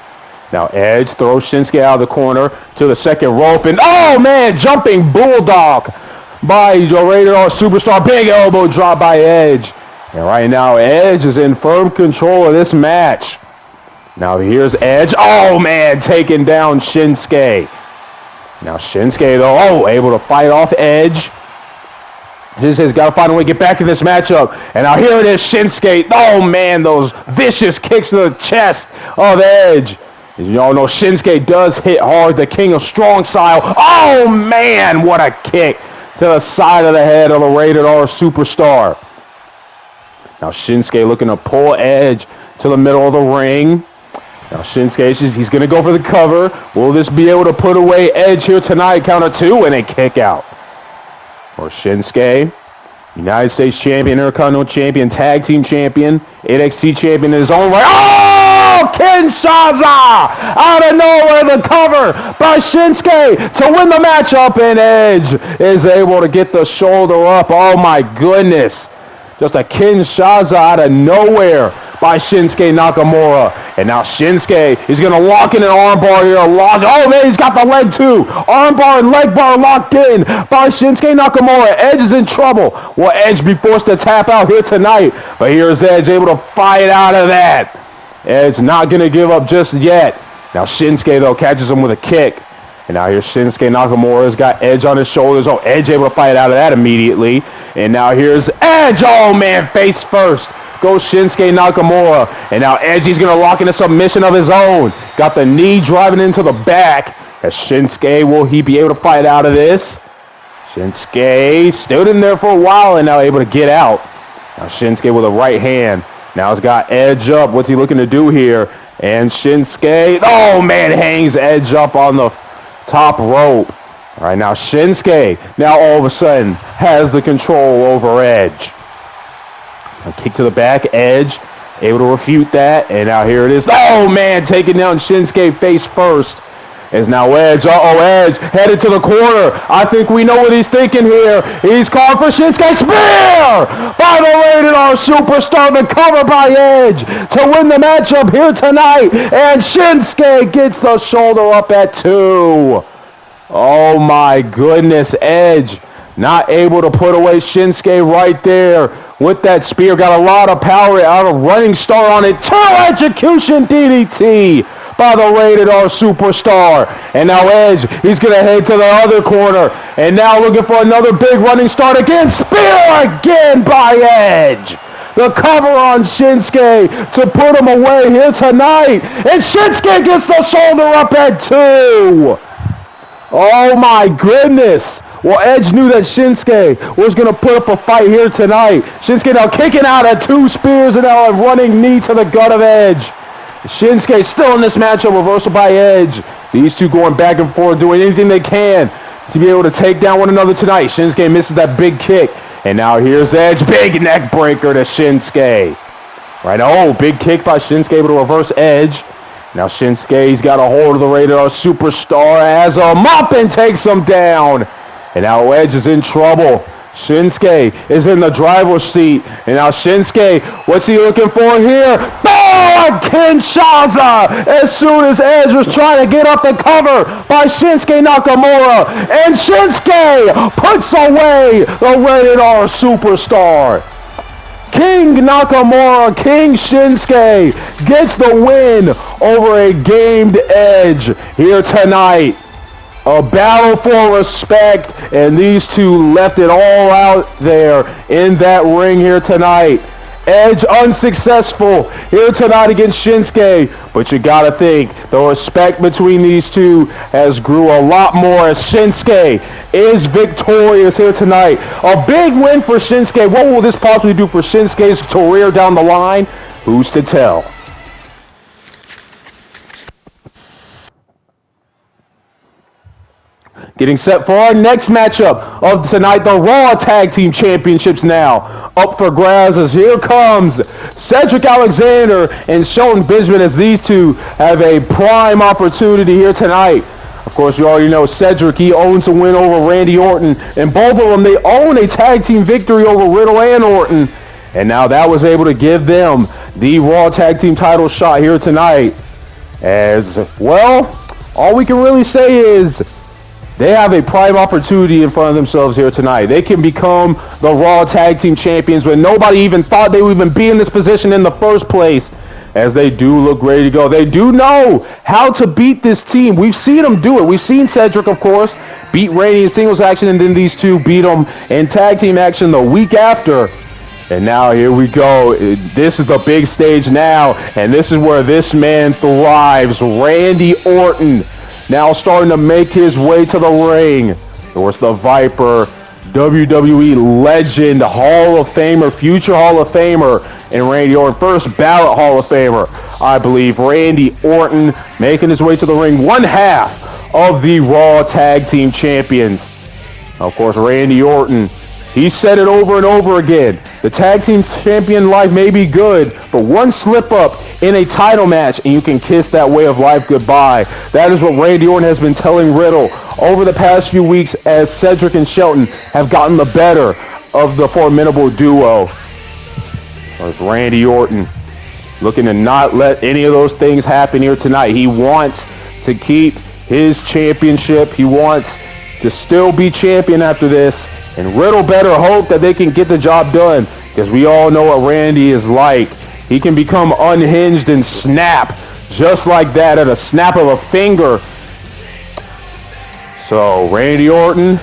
Now Edge throws Shinsuke out of the corner to the second rope. And oh man, jumping bulldog by the Rated R superstar. Big elbow drop by Edge. And right now Edge is in firm control of this match. Now here's Edge. Oh man, taking down Shinsuke. Now Shinsuke, though, able to fight off Edge. Shinsuke's got to find a way to get back in this matchup. And now here it is, Shinsuke. Oh, man, those vicious kicks to the chest of Edge. As you all know, Shinsuke does hit hard, the king of strong style. Oh, man, what a kick to the side of the head of the Rated R superstar. Now Shinsuke looking to pull Edge to the middle of the ring. Now Shinsuke, he's going to go for the cover. Will this be able to put away Edge here tonight? Count of 2 and a kick out. For Shinsuke, United States Champion, Intercontinental Champion, Tag Team Champion, NXT Champion in his own right. Oh! Kinshasa! Out of nowhere, the cover by Shinsuke to win the matchup, and Edge is able to get the shoulder up. Oh my goodness. Just a Kinshasa out of nowhere by Shinsuke Nakamura. And now Shinsuke is going to lock in an armbar here. Oh, man, he's got the leg too. Armbar and leg bar locked in by Shinsuke Nakamura. Edge is in trouble. Will Edge be forced to tap out here tonight? But here's Edge able to fight out of that. Edge not going to give up just yet. Now Shinsuke, though, catches him with a kick. And now here's Shinsuke Nakamura's got Edge on his shoulders. Oh, Edge able to fight out of that immediately. And now here's Edge. Oh, man, face first goes Shinsuke Nakamura. And now Edge, he's going to lock in a submission of his own. Got the knee driving into the back. As Shinsuke, will he be able to fight out of this? Shinsuke stood in there for a while and now able to get out. Now Shinsuke with a right hand. Now he's got Edge up. What's he looking to do here? And Shinsuke, oh, man, hangs Edge up on the top rope. All right, now Shinsuke, now all of a sudden, has the control over Edge. A kick to the back, Edge, able to refute that, and now here it is. Oh, man, taking down Shinsuke face first. As now Edge, Edge, headed to the corner. I think we know what he's thinking here. He's calling for Shinsuke. Spear by the Rated R superstar, the cover by Edge to win the matchup here tonight. And Shinsuke gets the shoulder up at 2. Oh my goodness, Edge not able to put away Shinsuke right there with that spear. Got a lot of power out of running start on it. 2 execution DDT by the Rated R superstar. And now Edge, he's going to head to the other corner. And now looking for another big running start again. Spear again by Edge. The cover on Shinsuke to put him away here tonight. And Shinsuke gets the shoulder up at 2. Oh my goodness. Well, Edge knew that Shinsuke was going to put up a fight here tonight. Shinsuke now kicking out at 2 spears and now a running knee to the gut of Edge. Shinsuke still in this matchup, reversal by Edge. These two going back and forth, doing anything they can to be able to take down one another tonight. Shinsuke misses that big kick. And now here's Edge, big neck breaker to Shinsuke. Right, oh, big kick by Shinsuke, able to reverse Edge. Now Shinsuke, he's got a hold of the Rated R superstar as a mop and takes him down. And now Edge is in trouble. Shinsuke is in the driver's seat. And now Shinsuke, what's he looking for here? Oh, Kinshasa! As soon as Edge was trying to get up the cover by Shinsuke Nakamura. And Shinsuke puts away the Rated R superstar. King Nakamura, King Shinsuke gets the win over a gamed Edge here tonight. A battle for respect, and these two left it all out there in that ring here tonight. Edge unsuccessful here tonight against Shinsuke, but you gotta think the respect between these two has grew a lot more as Shinsuke is victorious here tonight. A big win for Shinsuke. What will this possibly do for Shinsuke's career down the line? Who's to tell? Getting set for our next matchup of tonight, the Raw Tag Team Championships now up for grabs as here comes Cedric Alexander and Shelton Benjamin as these two have a prime opportunity here tonight. Of course, you already know Cedric, he owns a win over Randy Orton, and both of them, they own a tag team victory over Riddle and Orton. And now that was able to give them the Raw Tag Team title shot here tonight. As well, all we can really say is they have a prime opportunity in front of themselves here tonight. They can become the Raw Tag Team Champions when nobody even thought they would even be in this position in the first place. as they do look ready to go. They do know how to beat this team. We've seen them do it. We've seen Cedric, of course, beat Randy in singles action, and then these two beat them in tag team action the week after. And now here we go. This is the big stage now, and this is where this man thrives. Randy Orton now starting to make his way to the ring. Of course, the Viper, WWE legend, Hall of Famer, future Hall of Famer, and Randy Orton, first ballot Hall of Famer, I believe. Randy Orton making his way to the ring, one half of the Raw Tag Team Champions. Of course, Randy Orton, he said it over and over again. The tag team champion life may be good, but one slip up in a title match and you can kiss that way of life goodbye. That is what Randy Orton has been telling Riddle over the past few weeks as Cedric and Shelton have gotten the better of the formidable duo. There's Randy Orton looking to not let any of those things happen here tonight. He wants to keep his championship. He wants to still be champion after this. And Riddle better hope that they can get the job done, because we all know what Randy is like. He can become unhinged and snap just like that at a snap of a finger. So Randy Orton,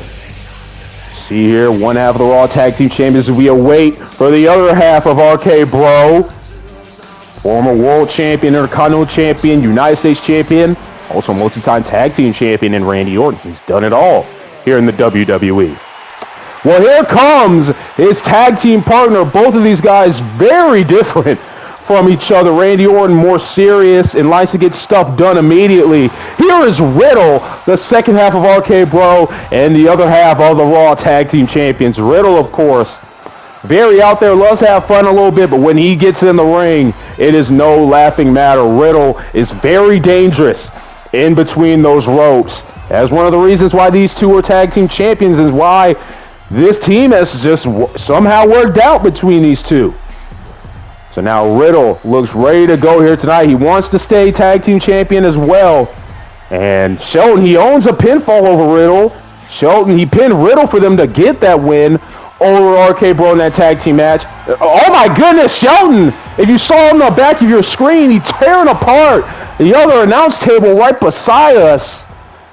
see here, one half of the Raw Tag Team Champions. We await for the other half of RK Bro. Former World Champion, Intercontinental Champion, United States Champion, also multi-time Tag Team Champion in Randy Orton. He's done it all here in the WWE. Well, here comes his tag team partner. Both of these guys very different from each other. Randy Orton more serious and likes to get stuff done immediately. Here is Riddle, the second half of RK Bro, and the other half of the Raw Tag Team Champions. Riddle, of course, very out there, loves to have fun a little bit, but when he gets in the ring, it is no laughing matter. Riddle is very dangerous in between those ropes. That's one of the reasons why these two are tag team champions, and why this team has just somehow worked out between these two. So now Riddle looks ready to go here tonight. He wants to stay tag team champion as well. And Shelton, he owns a pinfall over Riddle. Shelton, he pinned Riddle for them to get that win over RK Bro in that tag team match. Oh my goodness, Shelton! If you saw on the back of your screen, he tearing apart the other announce table right beside us.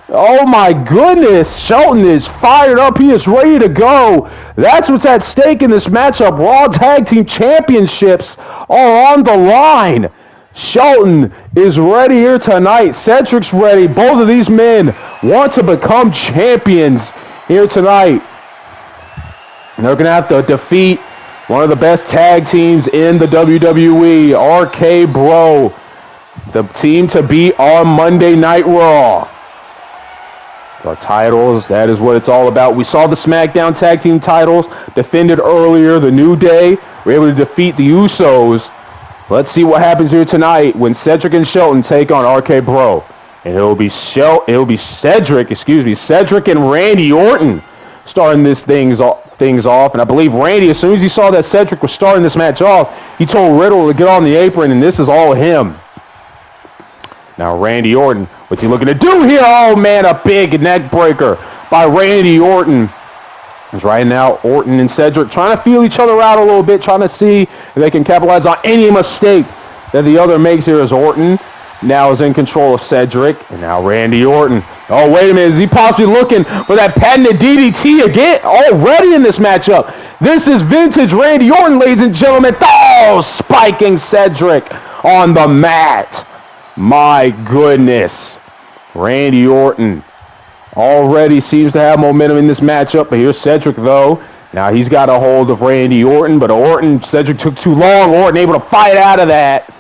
Oh my goodness, Shelton is fired up. He is ready to go. That's what's at stake in this matchup. Raw Tag Team Championships are on the line. Shelton is ready here tonight. Cedric's ready. Both of these men want to become champions here tonight. And they're going to have to defeat one of the best tag teams in the WWE, RK Bro, the team to beat on Monday Night Raw. Our titles, that is what it's all about. We saw the SmackDown Tag Team titles defended earlier. The New Day were able to defeat the Usos. Let's see what happens here tonight when Cedric and Shelton take on RK Bro. And it'll be Cedric and Randy Orton starting this things off. And I believe Randy, as soon as he saw that Cedric was starting this match off, he told Riddle to get on the apron, and this is all him. Now Randy Orton, what's he looking to do here? Oh man, a big neck breaker by Randy Orton. As right now, Orton and Cedric trying to feel each other out a little bit, trying to see if they can capitalize on any mistake that the other makes here. As Orton now is in control of Cedric, and now Randy Orton. Oh, wait a minute, is he possibly looking for that patented DDT again already in this matchup? This is vintage Randy Orton, ladies and gentlemen. Oh, spiking Cedric on the mat. My goodness. Randy Orton already seems to have momentum in this matchup, but here's Cedric, though. Now he's got a hold of Randy Orton, but Cedric took too long. Orton able to fight out of that.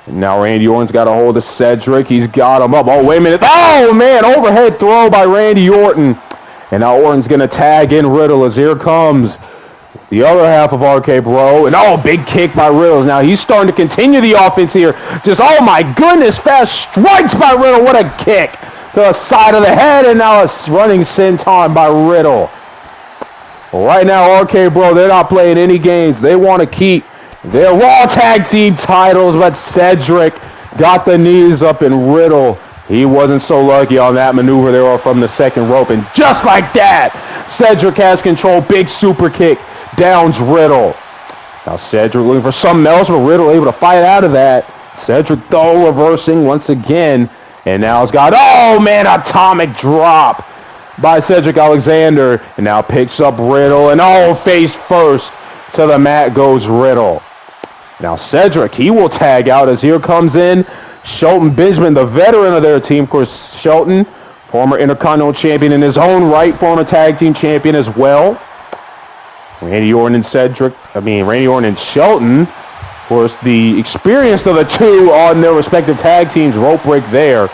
And now Randy Orton's got a hold of Cedric. He's got him up. Oh, wait a minute. Oh, man, overhead throw by Randy Orton. And now Orton's going to tag in Riddle as here comes the other half of RK Bro. And oh, big kick by Riddle. Now he's starting to continue the offense here. Just, oh my goodness, fast strikes by Riddle. What a kick to the side of the head. And now a running senton by Riddle. Well, right now, RK Bro, they're not playing any games. They want to keep their Raw Tag Team titles. But Cedric got the knees up, and Riddle, he wasn't so lucky on that maneuver there from the second rope. And just like that, Cedric has control. Big super kick. Downs Riddle. Now Cedric looking for something else, but Riddle able to fight out of that. Cedric though reversing once again. And now it's got, oh man, atomic drop by Cedric Alexander. And now picks up Riddle, and oh, face first to the mat goes Riddle. Now Cedric, he will tag out as here comes in Shelton Benjamin, the veteran of their team. Of course, Shelton, former Intercontinental Champion in his own right, former Tag Team Champion as well. Randy Orton and Shelton, of course, the experience of the two on their respective tag teams. Rope break there.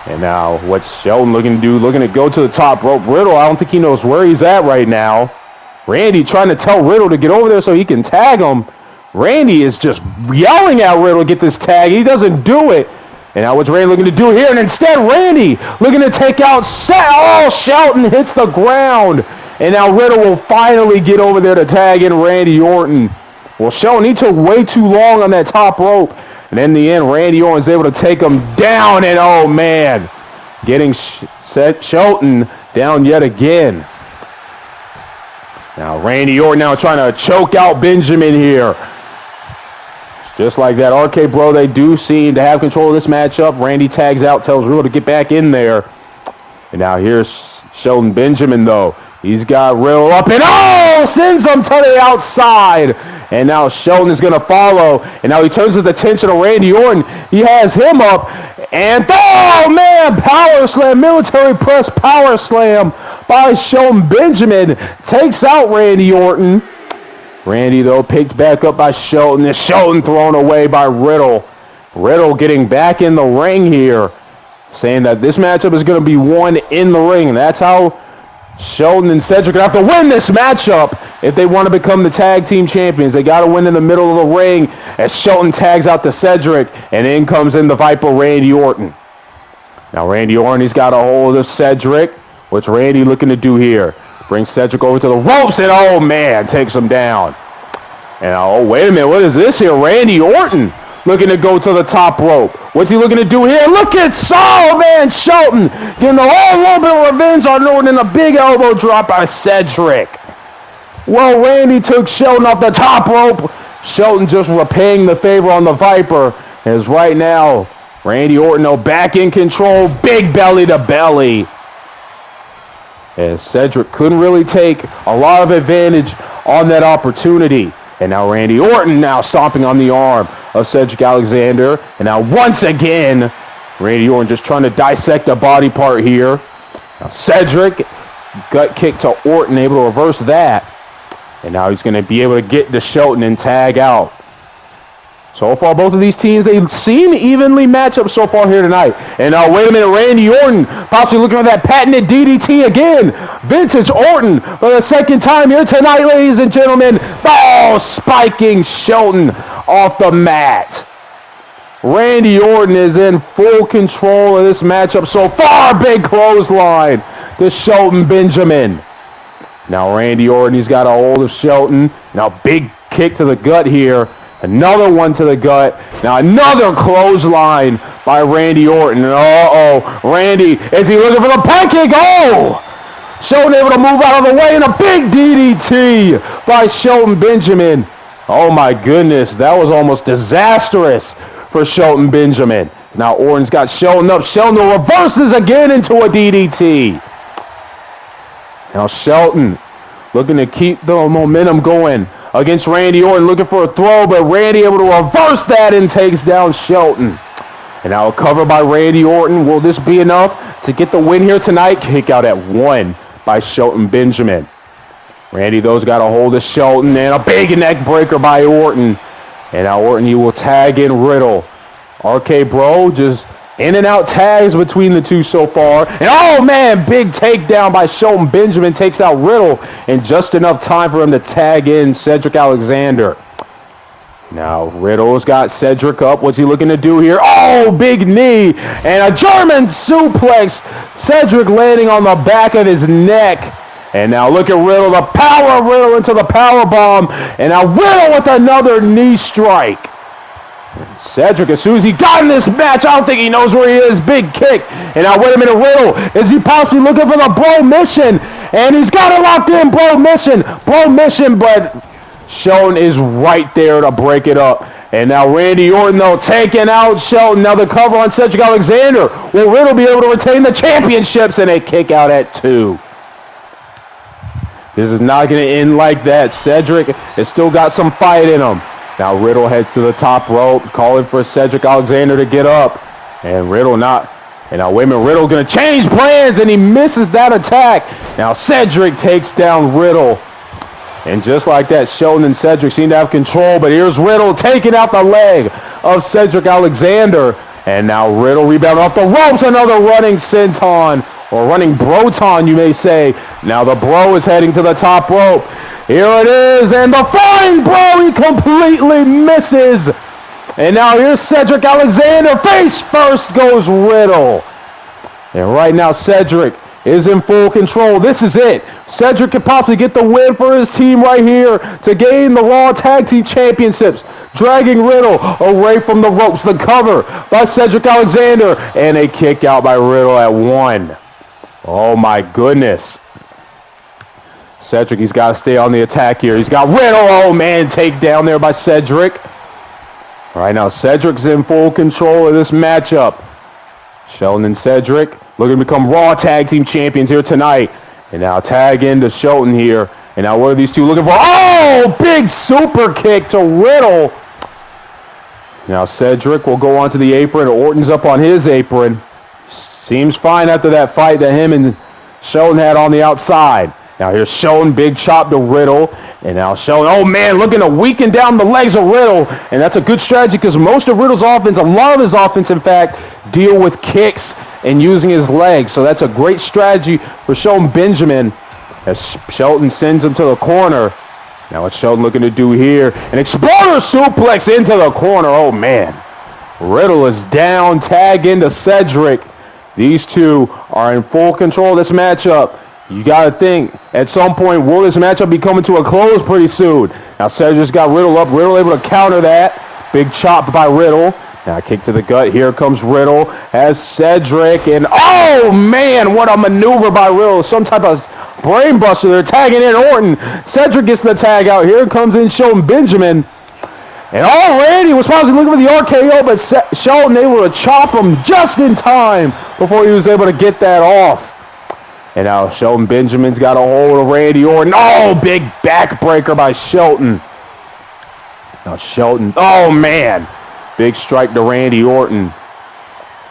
And now what's Shelton looking to do? Looking to go to the top rope. Riddle, I don't think he knows where he's at right now. Randy trying to tell Riddle to get over there so he can tag him. Randy is just yelling at Riddle to get this tag. He doesn't do it. And now what's Randy looking to do here? And instead, Randy looking to take out Seth. Oh, Shelton hits the ground. And now Riddle will finally get over there to tag in Randy Orton. Well, Shelton, he took way too long on that top rope. And in the end, Randy Orton's able to take him down. And oh, man, getting Shelton down yet again. Now Randy Orton now trying to choke out Benjamin here. Just like that, RK Bro, they do seem to have control of this matchup. Randy tags out, tells Riddle to get back in there. And now here's Shelton Benjamin, though. He's got Riddle up and, oh, sends him to the outside. And now Shelton is going to follow. And now he turns his attention to Randy Orton. He has him up. And, oh, man, power slam, military press power slam by Shelton Benjamin. Takes out Randy Orton. Randy, though, picked back up by Shelton. And Shelton thrown away by Riddle. Riddle getting back in the ring here, saying that this matchup is going to be won in the ring. And that's how Shelton and Cedric have to win this matchup if they want to become the tag team champions. They got to win in the middle of the ring as Shelton tags out to Cedric, and in comes in the Viper, Randy Orton. Now Randy Orton, he's got a hold of Cedric. What's Randy looking to do here? Brings Cedric over to the ropes, and oh man, takes him down. And oh, wait a minute, what is this here? Randy Orton looking to go to the top rope. What's he looking to do here? Look at man, Shelton getting a whole little bit of revenge on Orton, and a big elbow drop by Cedric. Well, Randy took Shelton off the top rope. Shelton just repaying the favor on the Viper. As right now, Randy Orton back in control, big belly to belly. As Cedric couldn't really take a lot of advantage on that opportunity. And now Randy Orton now stomping on the arm of Cedric Alexander. And now once again, Randy Orton just trying to dissect a body part here. Now Cedric, gut kick to Orton, able to reverse that. And now he's going to be able to get to Shelton and tag out. So far, both of these teams, they seem evenly matched up so far here tonight. And now, wait a minute, Randy Orton possibly looking for that patented DDT again. Vintage Orton for the second time here tonight, ladies and gentlemen. Oh, spiking Shelton off the mat. Randy Orton is in full control of this matchup so far. Big clothesline to Shelton Benjamin. Now, Randy Orton, he's got a hold of Shelton. Now, big kick to the gut here. Another one to the gut. Now another clothesline by Randy Orton. Uh-oh. Randy, is he looking for the pancake? Oh! Shelton able to move out of the way, and a big DDT by Shelton Benjamin. Oh my goodness, that was almost disastrous for Shelton Benjamin. Now Orton's got Shelton up. Shelton reverses again into a DDT. Now Shelton looking to keep the momentum going against Randy Orton, looking for a throw, but Randy able to reverse that and takes down Shelton. And now a cover by Randy Orton. Will this be enough to get the win here tonight? Kick out at 1 by Shelton Benjamin. Randy, though's got a hold of Shelton, and a big neck breaker by Orton. And now Orton, he will tag in Riddle. RK Bro just in and out tags between the two so far. And oh man, big takedown by Shelton Benjamin, takes out Riddle in just enough time for him to tag in Cedric Alexander. Now Riddle's got Cedric up. What's he looking to do here? Oh, big knee and a German suplex. Cedric landing on the back of his neck. And now look at Riddle, the power of Riddle into the power bomb. And now Riddle with another knee strike. Cedric, as soon as he got in this match, I don't think he knows where he is. Big kick. And now, wait a minute, Riddle, is he possibly looking for the bro mission? And he's got it locked in, bro mission, but Shelton is right there to break it up. And now Randy Orton, though, taking out Shelton. Now the cover on Cedric Alexander. Will Riddle be able to retain the championships? And a kick out at 2. This is not going to end like that. Cedric has still got some fight in him. Now Riddle heads to the top rope, calling for Cedric Alexander to get up. And Riddle not. And now, wait a minute, Riddle going to change plans, and he misses that attack. Now Cedric takes down Riddle. And just like that, Shelton and Cedric seem to have control, but here's Riddle taking out the leg of Cedric Alexander. And now Riddle rebounded off the ropes, another running senton, or running broton, you may say. Now the bro is heading to the top rope. Here it is, and the flying bro, he completely misses. And now here's Cedric Alexander. Face first goes Riddle. And right now Cedric is in full control. This is it. Cedric could possibly get the win for his team right here to gain the Raw Tag Team Championships. Dragging Riddle away from the ropes. The cover by Cedric Alexander. And a kick out by Riddle at 1. Oh my goodness. Cedric, he's got to stay on the attack here. He's got Riddle. Oh man, takedown there by Cedric. Right now, Cedric's in full control of this matchup. Shelton and Cedric looking to become Raw Tag Team Champions here tonight. And now tag into Shelton here. And now what are these two looking for? Oh, big super kick to Riddle. Now Cedric will go onto the apron. Orton's up on his apron. Seems fine after that fight that him and Shelton had on the outside. Now here's Shelton, big chop to Riddle. And now Shelton, oh man, looking to weaken down the legs of Riddle. And that's a good strategy because most of Riddle's offense, a lot of his offense, in fact, deal with kicks and using his legs. So that's a great strategy for Shelton Benjamin as Shelton sends him to the corner. Now what's Shelton looking to do here? An exploder suplex into the corner. Oh man. Riddle is down, tag into Cedric. These two are in full control of this matchup. You got to think, at some point, will this matchup be coming to a close pretty soon? Now, Cedric's got Riddle up. Riddle able to counter that. Big chop by Riddle. Now, kick to the gut. Here comes Riddle. Has Cedric. And, oh, man, what a maneuver by Riddle. Some type of brain buster. They're tagging in Orton. Cedric gets the tag out. Here comes in Shelton Benjamin. And, oh, Randy was probably looking for the RKO, but Shelton able to chop him just in time before he was able to get that off. And now Shelton Benjamin's got a hold of Randy Orton. Oh, big backbreaker by Shelton. Now Shelton, oh man. Big strike to Randy Orton.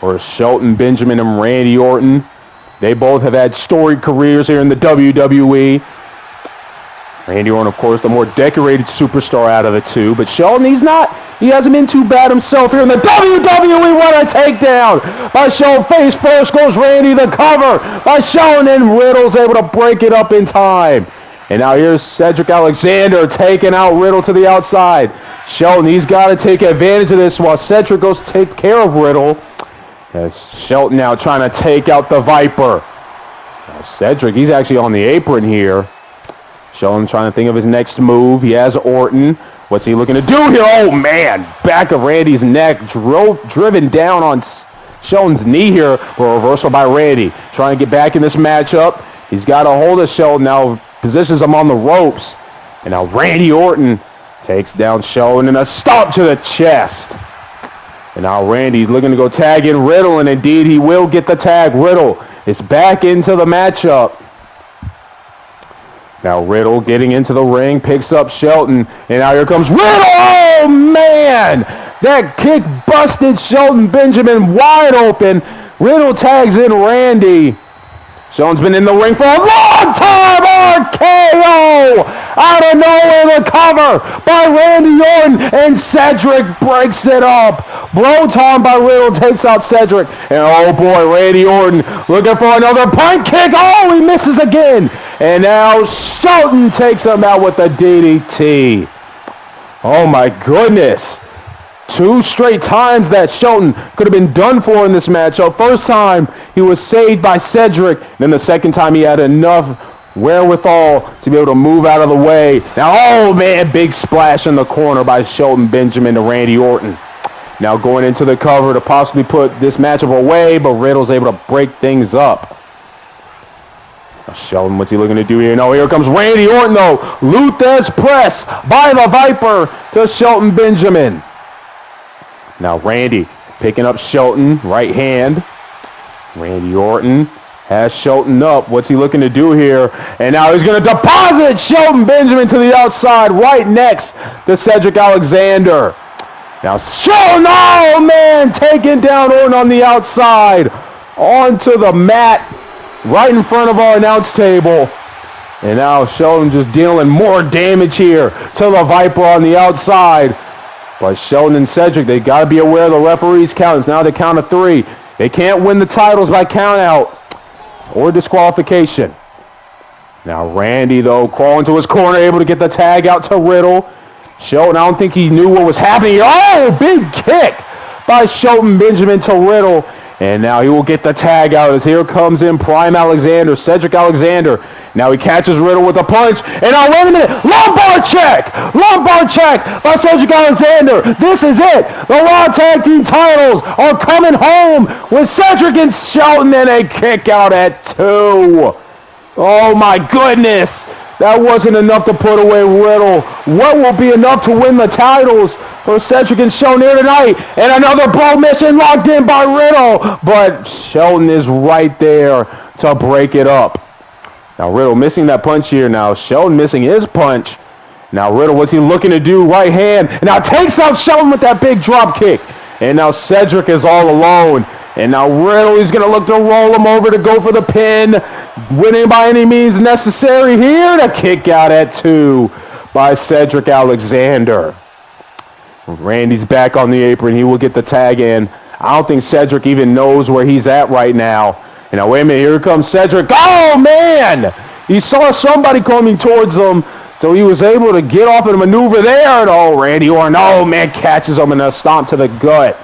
Or Shelton Benjamin and Randy Orton. They both have had storied careers here in the WWE. Randy Orton, of course, the more decorated superstar out of the two. But Shelton, he hasn't been too bad himself here in the WWE. What a takedown by Shelton. Face first goes Randy. The cover by Shelton, and Riddle's able to break it up in time. And now here's Cedric Alexander taking out Riddle to the outside. Shelton, he's got to take advantage of this while Cedric goes to take care of Riddle. As Shelton now trying to take out the Viper. Now Cedric, he's actually on the apron here. Shelton trying to think of his next move. He has Orton. What's he looking to do here? Oh, man. Back of Randy's neck. Driven down on Shelton's knee here for a reversal by Randy. Trying to get back in this matchup. He's got a hold of Shelton now. Positions him on the ropes. And now Randy Orton takes down Shelton and a stomp to the chest. And now Randy's looking to go tag in Riddle. And indeed, he will get the tag. Riddle is back into the matchup. Now Riddle getting into the ring, picks up Shelton, and now here comes Riddle! Oh, man! That kick busted Shelton Benjamin wide open. Riddle tags in Randy. Shelton's been in the ring for a long time! RKO! Out of nowhere, the cover by Randy Orton, and Cedric breaks it up. Broton by Riddle takes out Cedric, and oh boy, Randy Orton looking for another punt kick. Oh, he misses again. And now Shelton takes him out with the DDT. Oh my goodness. 2 straight times that Shelton could have been done for in this matchup. First time he was saved by Cedric. Then the second time he had enough wherewithal to be able to move out of the way. Now, oh man, big splash in the corner by Shelton Benjamin to Randy Orton. Now going into the cover to possibly put this matchup away, but Riddle's able to break things up. Shelton, what's he looking to do here? No, here comes Randy Orton, though. Luthes press by the Viper to Shelton Benjamin. Now Randy picking up Shelton, right hand. Randy Orton has Shelton up. What's he looking to do here? And now he's going to deposit Shelton Benjamin to the outside, right next to Cedric Alexander. Now Shelton, oh man, taking down Orton on the outside, onto the mat, right in front of our announce table. And now Shelton just dealing more damage here to the Viper on the outside. But Shelton and Cedric, they got to be aware of the referee's count. It's now the count of 3. They can't win the titles by count out or disqualification. Now Randy, though, crawling to his corner, able to get the tag out to Riddle. Shelton, I don't think he knew what was happening. Oh, big kick by Shelton Benjamin to Riddle. And now he will get the tag out as here comes in Prime Alexander, Cedric Alexander. Now he catches Riddle with a punch. And now, wait a minute. Lumbar check! Lumbar check by Cedric Alexander. This is it. The Raw Tag Team titles are coming home with Cedric and Shelton and a kick out at 2. Oh my goodness. That wasn't enough to put away Riddle. What will be enough to win the titles for Cedric and Shelton here tonight? And another blow mission locked in by Riddle. But Shelton is right there to break it up. Now Riddle missing that punch here. Now Shelton missing his punch. Now Riddle, what's he looking to do? Right hand. And now takes out Shelton with that big drop kick. And now Cedric is all alone. And now Riddle, he's going to look to roll him over to go for the pin. Winning by any means necessary here. To kick out at 2 by Cedric Alexander. Randy's back on the apron. He will get the tag in. I don't think Cedric even knows where he's at right now. And now, wait a minute. Here comes Cedric. Oh, man! He saw somebody coming towards him. So he was able to get off and maneuver there. And oh, Randy Orton, oh, man, catches him in a stomp to the gut.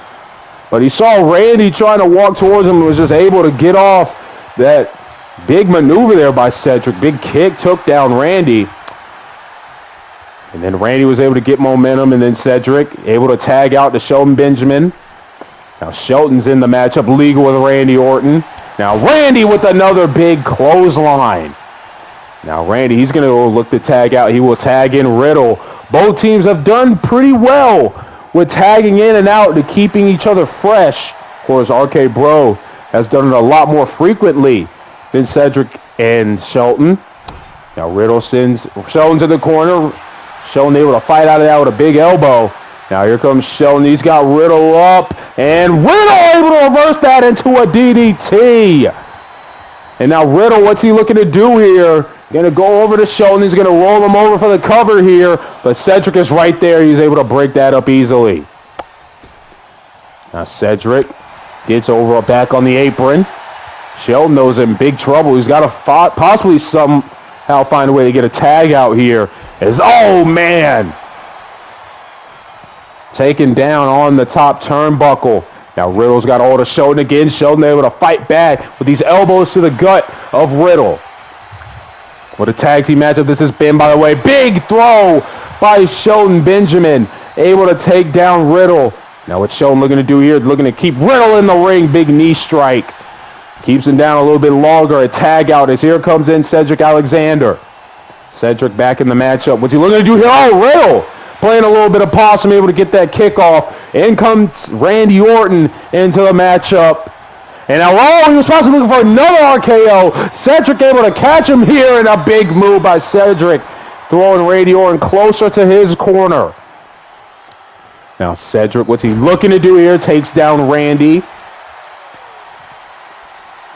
But he saw Randy trying to walk towards him and was just able to get off that big maneuver there by Cedric. Big kick took down Randy. And then Randy was able to get momentum, and then Cedric able to tag out to Shelton Benjamin. Now Shelton's in the matchup legal with Randy Orton. Now Randy with another big clothesline. Now Randy, he's going to look to tag out. He will tag in Riddle. Both teams have done pretty well with tagging in and out to keeping each other fresh. Of course, RK Bro has done it a lot more frequently than Cedric and Shelton. Now Riddle sends Shelton to the corner. Shelton able to fight out of that with a big elbow. Now here comes Shelton. He's got Riddle up. And Riddle able to reverse that into a DDT. And now Riddle, what's he looking to do here? Going to go over to Shelton. He's going to roll him over for the cover here. But Cedric is right there. He's able to break that up easily. Now Cedric gets over back on the apron. Shelton knows in big trouble. He's got to possibly somehow find a way to get a tag out here. Oh, man. Taken down on the top turnbuckle. Now Riddle's got hold of Shelton again. Shelton able to fight back with these elbows to the gut of Riddle. What a tag team matchup this has been, by the way. Big throw by Shelton Benjamin. Able to take down Riddle. Now what Shelton looking to do here? Looking to keep Riddle in the ring. Big knee strike. Keeps him down a little bit longer. A tag out as here comes in Cedric Alexander. Cedric back in the matchup. What's he looking to do here? Oh, Riddle playing a little bit of possum. Able to get that kickoff. In comes Randy Orton into the matchup. And now, he was possibly looking for another RKO. Cedric able to catch him here in a big move by Cedric. Throwing Randy Orton closer to his corner. Now Cedric, what's he looking to do here? Takes down Randy.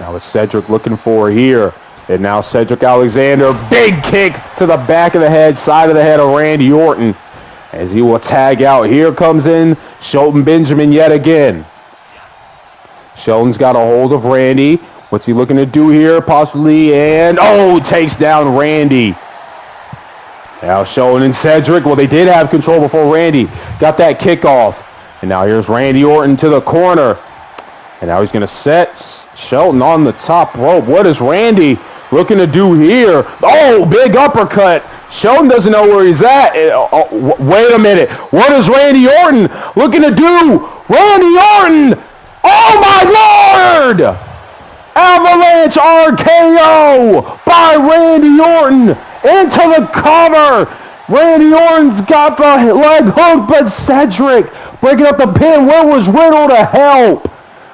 Now what's Cedric looking for here? And now Cedric Alexander, big kick to the back of the head, side of the head of Randy Orton. As he will tag out. Here comes in Shelton Benjamin yet again. Shelton's got a hold of Randy. What's he looking to do here? Possibly, and takes down Randy. Now Shelton and Cedric, well, they did have control before Randy got that kickoff. And now here's Randy Orton to the corner. And now he's going to set Shelton on the top rope. What is Randy looking to do here? Oh, big uppercut. Shelton doesn't know where he's at. Wait a minute. What is Randy Orton looking to do? Randy Orton! Oh, my Lord! Avalanche RKO by Randy Orton into the cover. Randy Orton's got the leg hook, but Cedric breaking up the pin. Where was Riddle to help?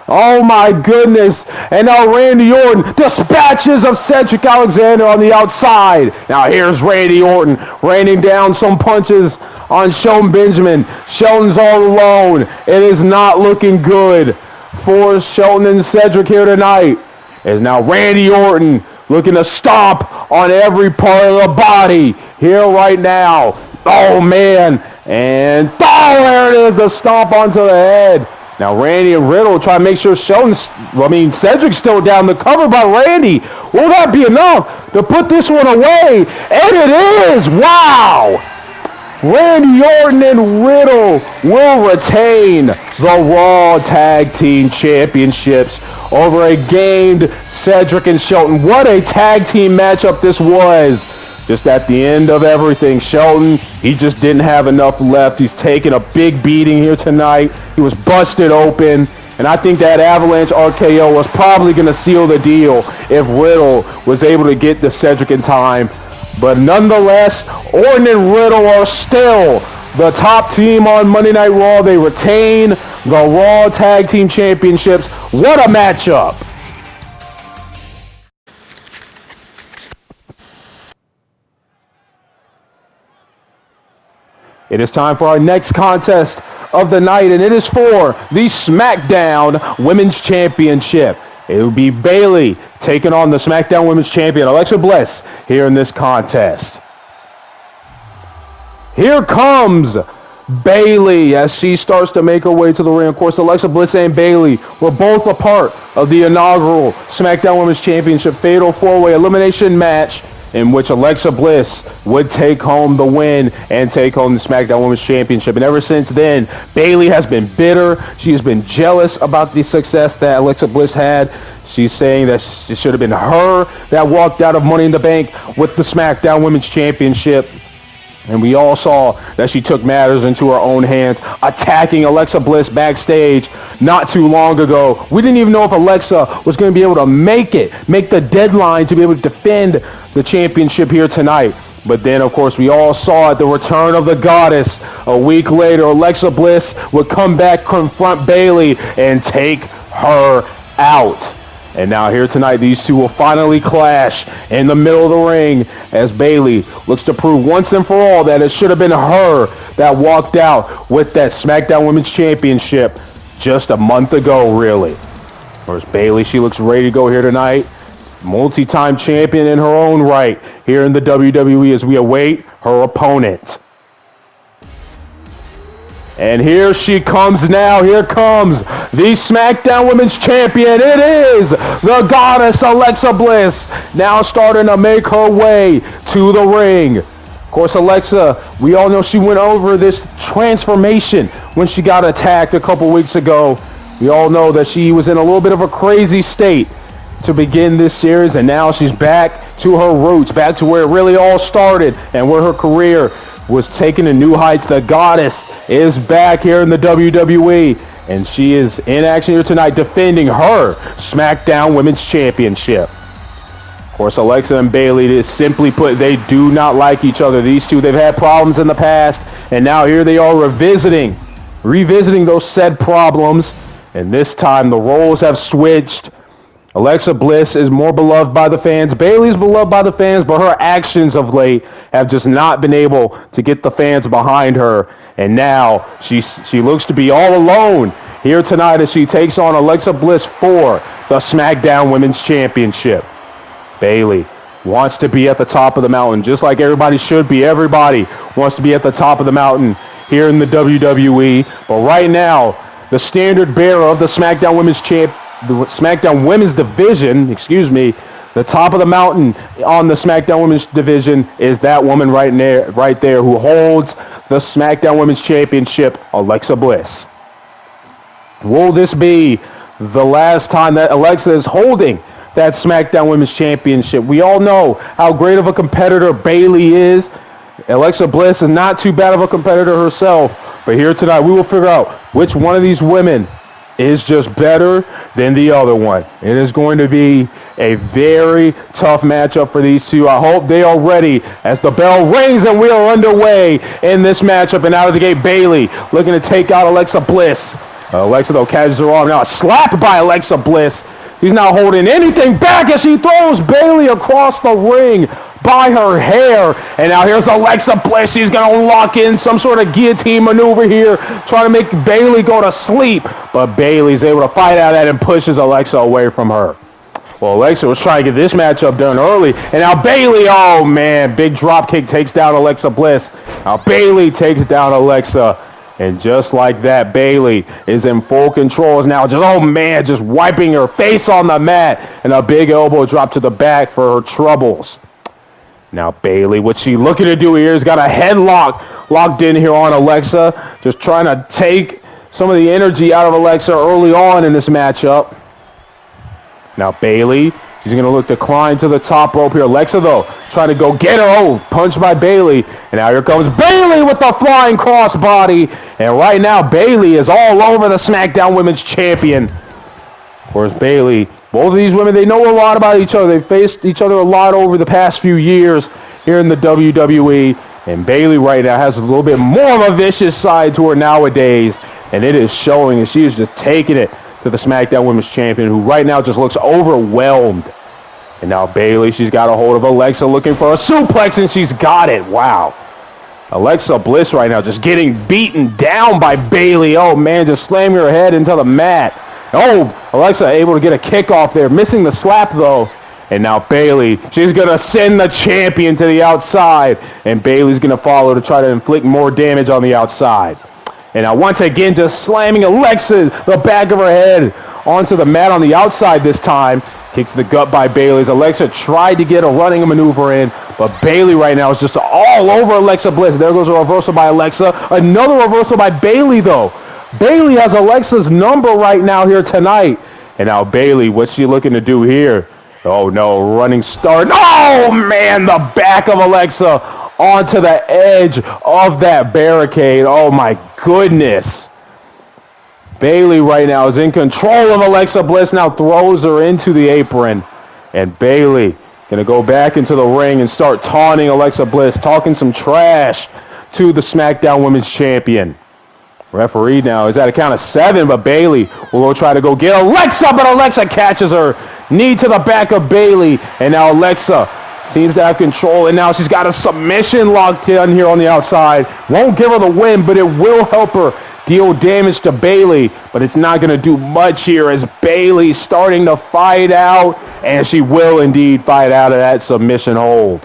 Oh my goodness. And now Randy Orton dispatches of Cedric Alexander on the outside. Now here's Randy Orton raining down some punches on Shelton Benjamin. Shelton's all alone. It is not looking good for Shelton and Cedric here tonight. As now Randy Orton looking to stomp on every part of the body here right now. Oh man. And there it is, the stomp onto the head. Now Randy and Riddle try to make sure Cedric's still down. The cover by Randy. Will that be enough to put this one away? And it is! Wow! Randy Orton and Riddle will retain the Raw Tag Team Championships over a gamed Cedric and Shelton. What a tag team matchup this was. Just at the end of everything, Shelton, he just didn't have enough left. He's taking a big beating here tonight. He was busted open. And I think that Avalanche RKO was probably going to seal the deal if Riddle was able to get the Cedric in time. But nonetheless, Orton and Riddle are still the top team on Monday Night Raw. They retain the Raw Tag Team Championships. What a matchup. It is time for our next contest of the night, and it is for the SmackDown Women's Championship. It will be Bayley taking on the SmackDown Women's Champion, Alexa Bliss, here in this contest. Here comes Bayley as she starts to make her way to the ring. Of course, Alexa Bliss and Bayley were both a part of the inaugural SmackDown Women's Championship Fatal 4-Way Elimination match, in which Alexa Bliss would take home the win and take home the SmackDown Women's Championship. And ever since then, Bayley has been bitter. She has been jealous about the success that Alexa Bliss had. She's saying that it should have been her that walked out of Money in the Bank with the SmackDown Women's Championship. And we all saw that she took matters into her own hands, attacking Alexa Bliss backstage not too long ago. We didn't even know if Alexa was going to be able to make the deadline to be able to defend the championship here tonight. But then, of course, we all saw at the return of the goddess. A week later, Alexa Bliss would come back, confront Bayley, and take her out. And now here tonight, these two will finally clash in the middle of the ring as Bayley looks to prove once and for all that it should have been her that walked out with that SmackDown Women's Championship just a month ago, really. Whereas Bayley, she looks ready to go here tonight. Multi-time champion in her own right here in the WWE as we await her opponent. And here she comes now. Here comes the SmackDown Women's Champion. It is the goddess Alexa Bliss, now starting to make her way to the ring. Of course, Alexa, we all know she went over this transformation when she got attacked a couple weeks ago. We all know that she was in a little bit of a crazy state to begin this series, and now she's back to her roots, back to where it really all started and where her career was taken to new heights. The goddess is back here in the WWE, and she is in action here tonight defending her SmackDown Women's Championship. Of course, Alexa and Bayley, is simply put, they do not like each other. These two, they've had problems in the past, and now here they are revisiting those said problems, and this time the roles have switched. Alexa Bliss is more beloved by the fans. Bayley's beloved by the fans, but her actions of late have just not been able to get the fans behind her. And now she looks to be all alone here tonight as she takes on Alexa Bliss for the SmackDown Women's Championship. Bayley wants to be at the top of the mountain, just like everybody should be. Everybody wants to be at the top of the mountain here in the WWE. But right now, the standard bearer of the SmackDown Women's division, the top of the mountain on the SmackDown Women's division is that woman right there who holds the SmackDown Women's Championship, Alexa Bliss. Will this be the last time that Alexa is holding that SmackDown Women's Championship? We all know how great of a competitor Bayley is. Alexa Bliss is not too bad of a competitor herself, but here tonight we will figure out which one of these women is just better than the other one. It is going to be a very tough matchup for these two. I hope they are ready as the bell rings and we are underway in this matchup. And out of the gate, Bayley looking to take out Alexa Bliss. Alexa, though, catches her arm. Now a slap by Alexa Bliss. She's not holding anything back as she throws Bayley across the ring by her hair. And now here's Alexa Bliss. She's going to lock in some sort of guillotine maneuver here, trying to make Bayley go to sleep. But Bayley's able to fight out of that and pushes Alexa away from her. Well, Alexa was trying to get this matchup done early. And now Bayley, oh man, big drop kick takes down Alexa Bliss. Now Bayley takes down Alexa. And just like that, Bayley is in full control. Is now just, oh man, just wiping her face on the mat. And a big elbow drop to the back for her troubles. Now Bayley, what she looking to do here is got a headlock locked in here on Alexa. Just trying to take some of the energy out of Alexa early on in this matchup. Now Bayley, she's going to look to climb to the top rope here. Alexa, though, trying to go get her. Oh, punched by Bayley. And now here comes Bayley with the flying crossbody. And right now, Bayley is all over the SmackDown Women's Champion. Of course, Bayley, both of these women, they know a lot about each other. They've faced each other a lot over the past few years here in the WWE. And Bayley right now has a little bit more of a vicious side to her nowadays. And it is showing, and she is just taking it to the SmackDown Women's Champion, who right now just looks overwhelmed. And now Bayley, she's got a hold of Alexa looking for a suplex, and she's got it. Wow. Alexa Bliss right now just getting beaten down by Bayley. Oh, man, just slamming her head into the mat. Oh, Alexa able to get a kick off there. Missing the slap, though. And now Bayley, she's going to send the champion to the outside. And Bayley's going to follow to try to inflict more damage on the outside. And now once again, just slamming Alexa, the back of her head, onto the mat on the outside this time. Kicks the gut by Bayley. Alexa tried to get a running maneuver in, but Bayley right now is just all over Alexa Bliss. There goes a reversal by Alexa. Another reversal by Bayley, though. Bayley has Alexa's number right now here tonight. And now Bayley, what's she looking to do here? Oh, no, running start. Oh, man, the back of Alexa onto the edge of that barricade. Oh, my goodness. Bayley right now is in control of Alexa Bliss, now throws her into the apron. And Bayley going to go back into the ring and start taunting Alexa Bliss, talking some trash to the SmackDown Women's Champion. Referee now is at a count of 7, but Bayley will go try to go get Alexa, but Alexa catches her. Knee to the back of Bayley, and now Alexa seems to have control, and now she's got a submission locked in here on the outside. Won't give her the win, but it will help her deal damage to Bayley, but it's not going to do much here as Bayley's starting to fight out, and she will indeed fight out of that submission hold.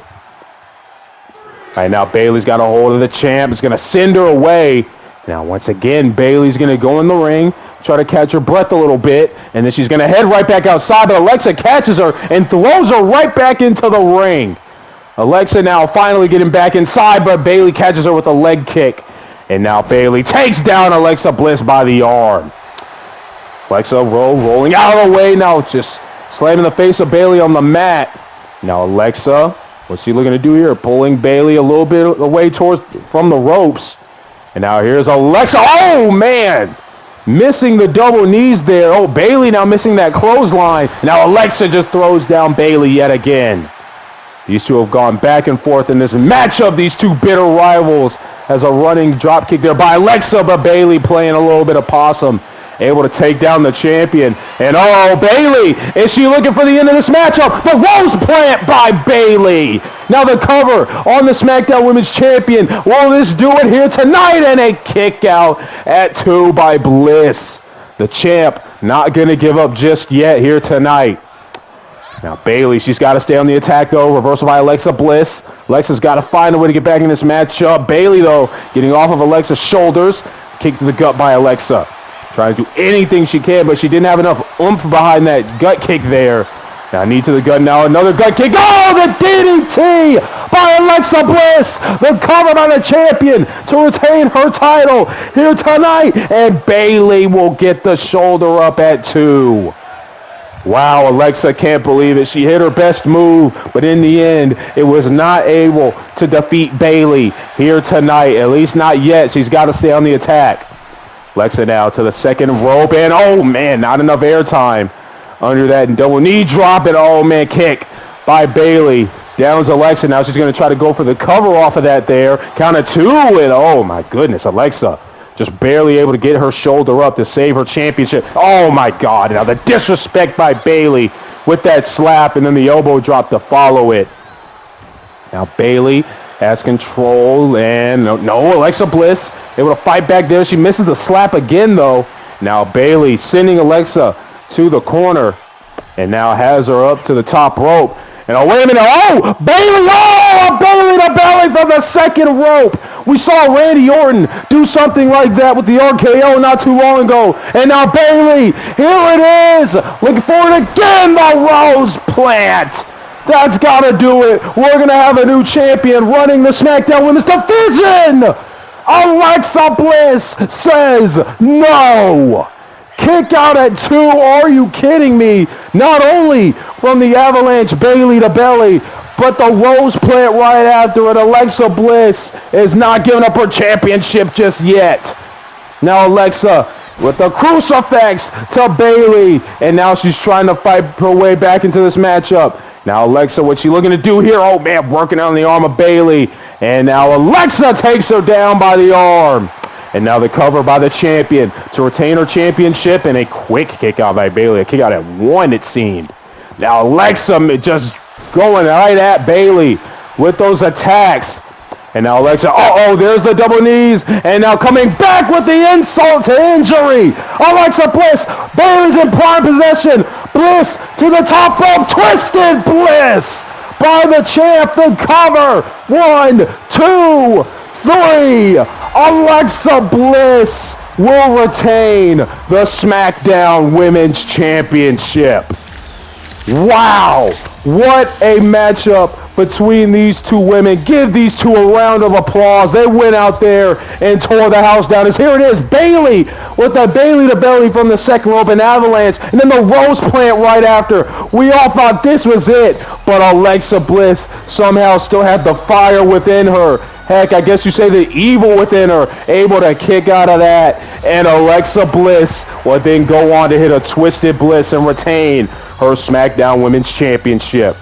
All right, now Bayley's got a hold of the champ. It's going to send her away. Now, once again, Bayley's going to go in the ring, try to catch her breath a little bit, and then she's going to head right back outside, but Alexa catches her and throws her right back into the ring. Alexa now finally getting back inside, but Bayley catches her with a leg kick. And now Bayley takes down Alexa Bliss by the arm. Alexa rolling out of the way. Now just slamming the face of Bayley on the mat. Now Alexa, what's she looking to do here? Pulling Bayley a little bit away from the ropes. And now here's Alexa. Oh, man. Missing the double knees there. Oh, Bayley now missing that clothesline. Now Alexa just throws down Bayley yet again. These two have gone back and forth in this matchup. These two bitter rivals. Has a running drop kick there by Alexa, but Bayley playing a little bit of possum. Able to take down the champion. And oh, Bayley, is she looking for the end of this matchup? The rose plant by Bayley. Now the cover on the SmackDown Women's Champion. Will this do it here tonight? And a kick out at 2 by Bliss. The champ not going to give up just yet here tonight. Now Bayley, she's got to stay on the attack, though. Reversal by Alexa Bliss. Alexa's got to find a way to get back in this matchup. Bayley, though, getting off of Alexa's shoulders. Kick to the gut by Alexa. Trying to do anything she can, but she didn't have enough oomph behind that gut kick there. Now knee to the gut now. Another gut kick. Oh, the DDT by Alexa Bliss. The cover by the champion to retain her title here tonight. And Bayley will get the shoulder up at 2. Wow, Alexa can't believe it. She hit her best move, but in the end, it was not able to defeat Bayley here tonight. At least not yet. She's got to stay on the attack. Alexa now to the second rope, and oh man, not enough airtime under that double knee drop, and oh man, kick by Bayley. Down's Alexa. Now she's going to try to go for the cover off of that there. Count of two, and oh my goodness, Alexa just barely able to get her shoulder up to save her championship. Oh my God, now the disrespect by Bayley with that slap, and then the elbow drop to follow it. Now Bayley has control, and no, Alexa Bliss able to fight back there. She misses the slap again though. Now Bayley sending Alexa to the corner, and now has her up to the top rope. And oh, wait a minute. Oh, Bayley. Oh, Bayley to belly from the second rope. We saw Randy Orton do something like that with the RKO not too long ago. And now Bayley. Here it is. Looking for it again. The Rose Plant. That's got to do it. We're going to have a new champion running the SmackDown Women's Division. Alexa Bliss says no. Kick out at 2. Are you kidding me? Not only from the Avalanche Bayley to belly, but the Rose Plant right after it. Alexa Bliss is not giving up her championship just yet. Now Alexa with the crucifix to Bayley, and now she's trying to fight her way back into this matchup. Now Alexa, what's she looking to do here? Oh man, working on the arm of Bayley, and now Alexa takes her down by the arm. And now the cover by the champion to retain her championship, and a quick kick out by Bayley. A kick out at 1, it seemed. Now Alexa just going right at Bayley with those attacks. And now Alexa, there's the double knees. And now coming back with the insult to injury. Alexa Bliss, Bayley's in prime possession. Bliss to the top rope, twisted Bliss by the champ, the cover. 1, 2, 3. Alexa Bliss will retain the SmackDown Women's Championship. Wow, what a matchup between these two women. Give these two a round of applause. They went out there and tore the house down. As here it is, Bayley with the Bayley to belly from the second rope and avalanche, and then the Rose Plant right after. We all thought this was it, but Alexa Bliss somehow still had the fire within her. Heck, I guess you say the evil within her, able to kick out of that. And Alexa Bliss will then go on to hit a twisted Bliss and retain her SmackDown Women's Championship.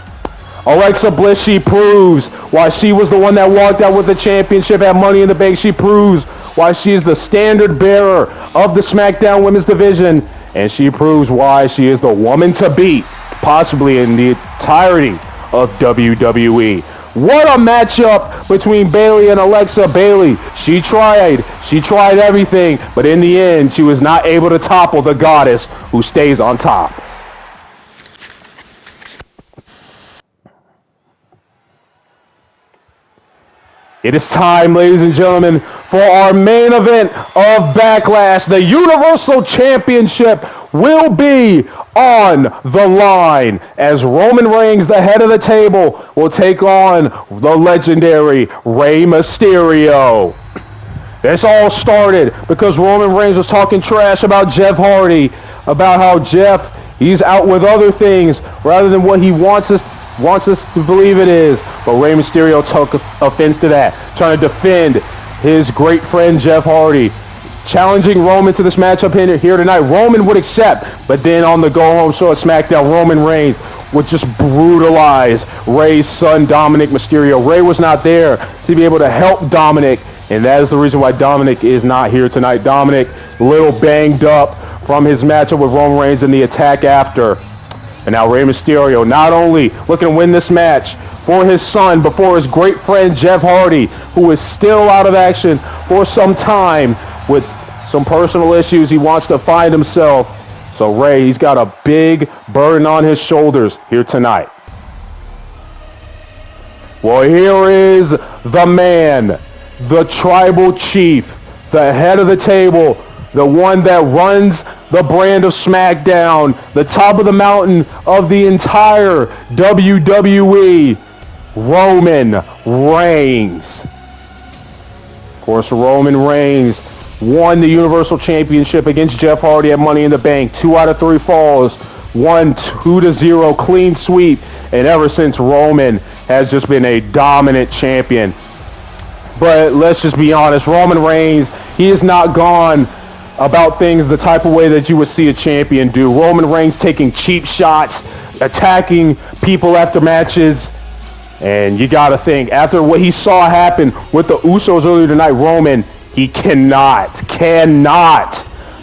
Alexa Bliss, she proves why she was the one that walked out with the championship at Money in the Bank. She proves why she is the standard bearer of the SmackDown Women's Division. And she proves why she is the woman to beat, possibly in the entirety of WWE. What a matchup between Bayley and Alexa. Bayley, she tried everything, but in the end, she was not able to topple the goddess who stays on top. It is time, ladies and gentlemen, for our main event of Backlash. The Universal Championship will be on the line as Roman Reigns, the head of the table, will take on the legendary Rey Mysterio. This all started because Roman Reigns was talking trash about Jeff Hardy, about how Jeff, he's out with other things rather than what he wants us to believe it is. But Rey Mysterio took offense to that, trying to defend his great friend Jeff Hardy, challenging Roman to this matchup here tonight. Roman would accept, but then on the go-home show at SmackDown, Roman Reigns would just brutalize Rey's son, Dominic Mysterio. Rey was not there to be able to help Dominic, and that is the reason why Dominic is not here tonight. Dominic, a little banged up from his matchup with Roman Reigns and the attack after. And now Rey Mysterio not only looking to win this match for his son, but for his great friend Jeff Hardy, who is still out of action for some time with some personal issues. He wants to find himself. So Rey, he's got a big burden on his shoulders here tonight. Well, here is the man, the tribal chief, the head of the table, the one that runs the brand of SmackDown, the top of the mountain of the entire WWE, Roman Reigns. Of course, Roman Reigns won the Universal Championship against Jeff Hardy at Money in the Bank. 2 out of 3 falls, won 2-0 clean sweep, and ever since, Roman has just been a dominant champion. But let's just be honest, Roman Reigns, he has not gone about things the type of way that you would see a champion do. Roman Reigns taking cheap shots, attacking people after matches. And you got to think, after what he saw happen with the Usos earlier tonight, Roman, he cannot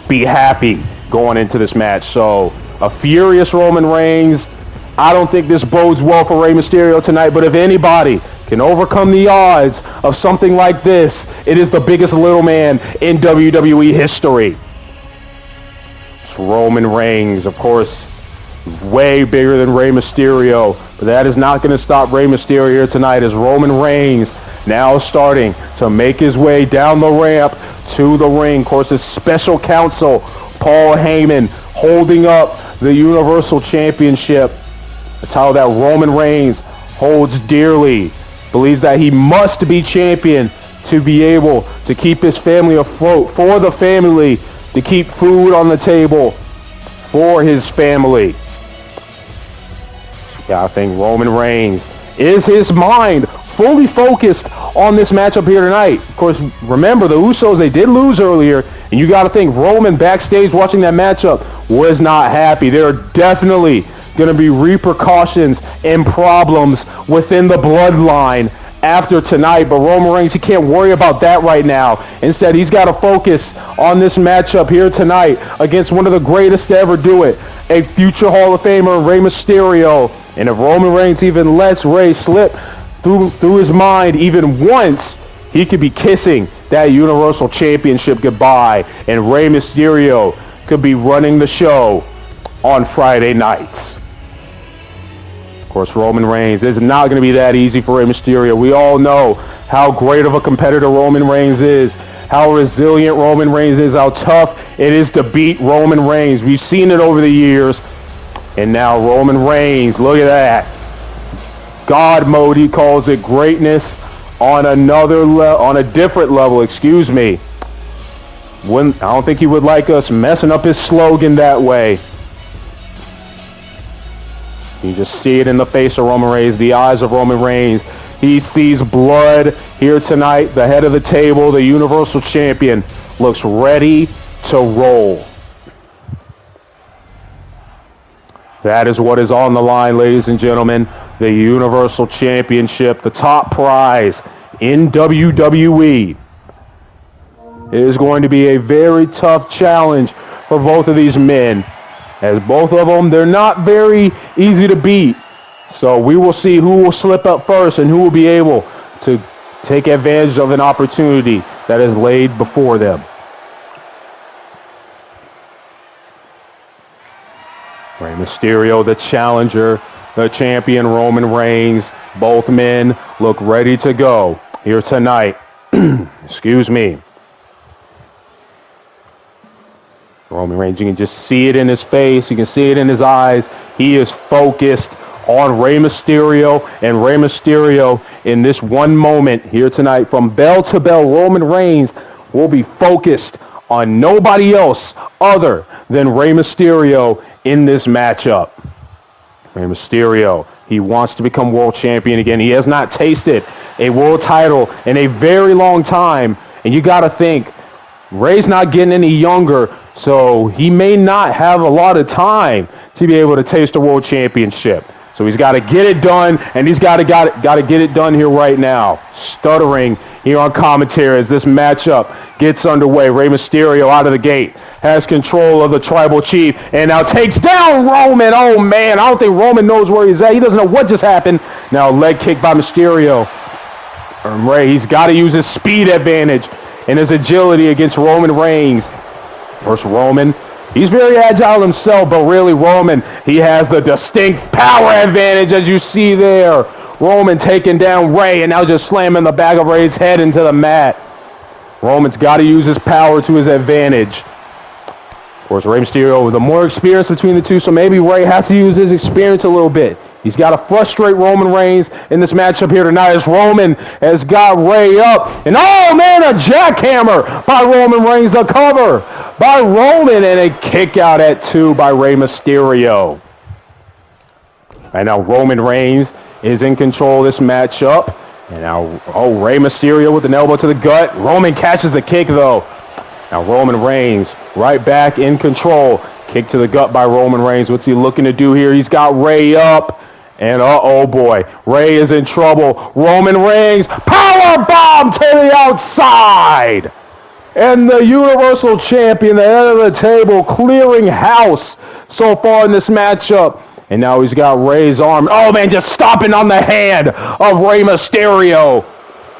be happy going into this match. So a furious Roman Reigns. I don't think this bodes well for Rey Mysterio tonight, but if anybody can overcome the odds of something like this, it is the biggest little man in WWE history. It's Roman Reigns, of course, way bigger than Rey Mysterio, but that is not going to stop Rey Mysterio here tonight as Roman Reigns now starting to make his way down the ramp to the ring. Of course, his special counsel, Paul Heyman, holding up the Universal Championship, a title that Roman Reigns holds dearly, believes that he must be champion to be able to keep his family afloat, for the family, to keep food on the table for his family. Yeah, I think Roman Reigns is his mind fully focused on this matchup here tonight. Of course, remember the Usos, they did lose earlier, and you got to think Roman backstage watching that matchup was not happy. There are definitely going to be repercussions and problems within the bloodline after tonight, but Roman Reigns, he can't worry about that right now. Instead, he's got to focus on this matchup here tonight against one of the greatest to ever do it, a future Hall of Famer, Rey Mysterio. And if Roman Reigns even lets Rey slip through his mind even once, he could be kissing that Universal Championship goodbye, and Rey Mysterio could be running the show on Friday nights. Of course, Roman Reigns is not going to be that easy for Rey Mysterio. We all know how great of a competitor Roman Reigns is, how resilient Roman Reigns is, how tough it is to beat Roman Reigns. We've seen it over the years. And now Roman Reigns, look at that. God mode, he calls it, greatness on on a different level, excuse me. I don't think he would like us messing up his slogan that way. You just see it in the face of Roman Reigns, the eyes of Roman Reigns. He sees blood here tonight. The head of the table, the Universal Champion, looks ready to roll. That is what is on the line, ladies and gentlemen. The Universal Championship, the top prize in WWE. It is going to be a very tough challenge for both of these men, as both of them, they're not very easy to beat. So we will see who will slip up first and who will be able to take advantage of an opportunity that is laid before them. Rey Mysterio, the challenger, the champion, Roman Reigns. Both men look ready to go here tonight. Excuse me. Roman Reigns, you can just see it in his face. You can see it in his eyes. He is focused on Rey Mysterio, and Rey Mysterio in this one moment here tonight, from bell to bell, Roman Reigns will be focused on nobody else other than Rey Mysterio in this matchup. Rey Mysterio, he wants to become world champion again. He has not tasted a world title in a very long time, and you got to think Rey's not getting any younger, so he may not have a lot of time to be able to taste a world championship. So he's got to get it done, and he's got to get it done here right now. Stuttering here on commentary as this matchup gets underway. Rey Mysterio out of the gate has control of the tribal chief and now takes down Roman. Oh, man, I don't think Roman knows where he's at. He doesn't know what just happened. Now leg kick by Mysterio. And Rey, he's got to use his speed advantage and his agility against Roman Reigns. First, Roman. He's very agile himself, but really Roman, he has the distinct power advantage, as you see there. Roman taking down Rey and now just slamming the back of Rey's head into the mat. Roman's got to use his power to his advantage. Of course, Rey Mysterio with the more experience between the two, so maybe Rey has to use his experience a little bit. He's got to frustrate Roman Reigns in this matchup here tonight as Roman has got Rey up. And oh man, a jackhammer by Roman Reigns, the cover by Roman, and a kick out at 2 by Rey Mysterio. Right now Roman Reigns is in control of this matchup. And now, Rey Mysterio with an elbow to the gut. Roman catches the kick though. Now Roman Reigns right back in control. Kick to the gut by Roman Reigns. What's he looking to do here? He's got Rey up. And oh boy, Rey is in trouble. Roman Reigns, power bomb to the outside. And the Universal Champion, the head of the table, clearing house so far in this matchup. And now he's got Rey's arm. Oh man, just stomping on the hand of Rey Mysterio.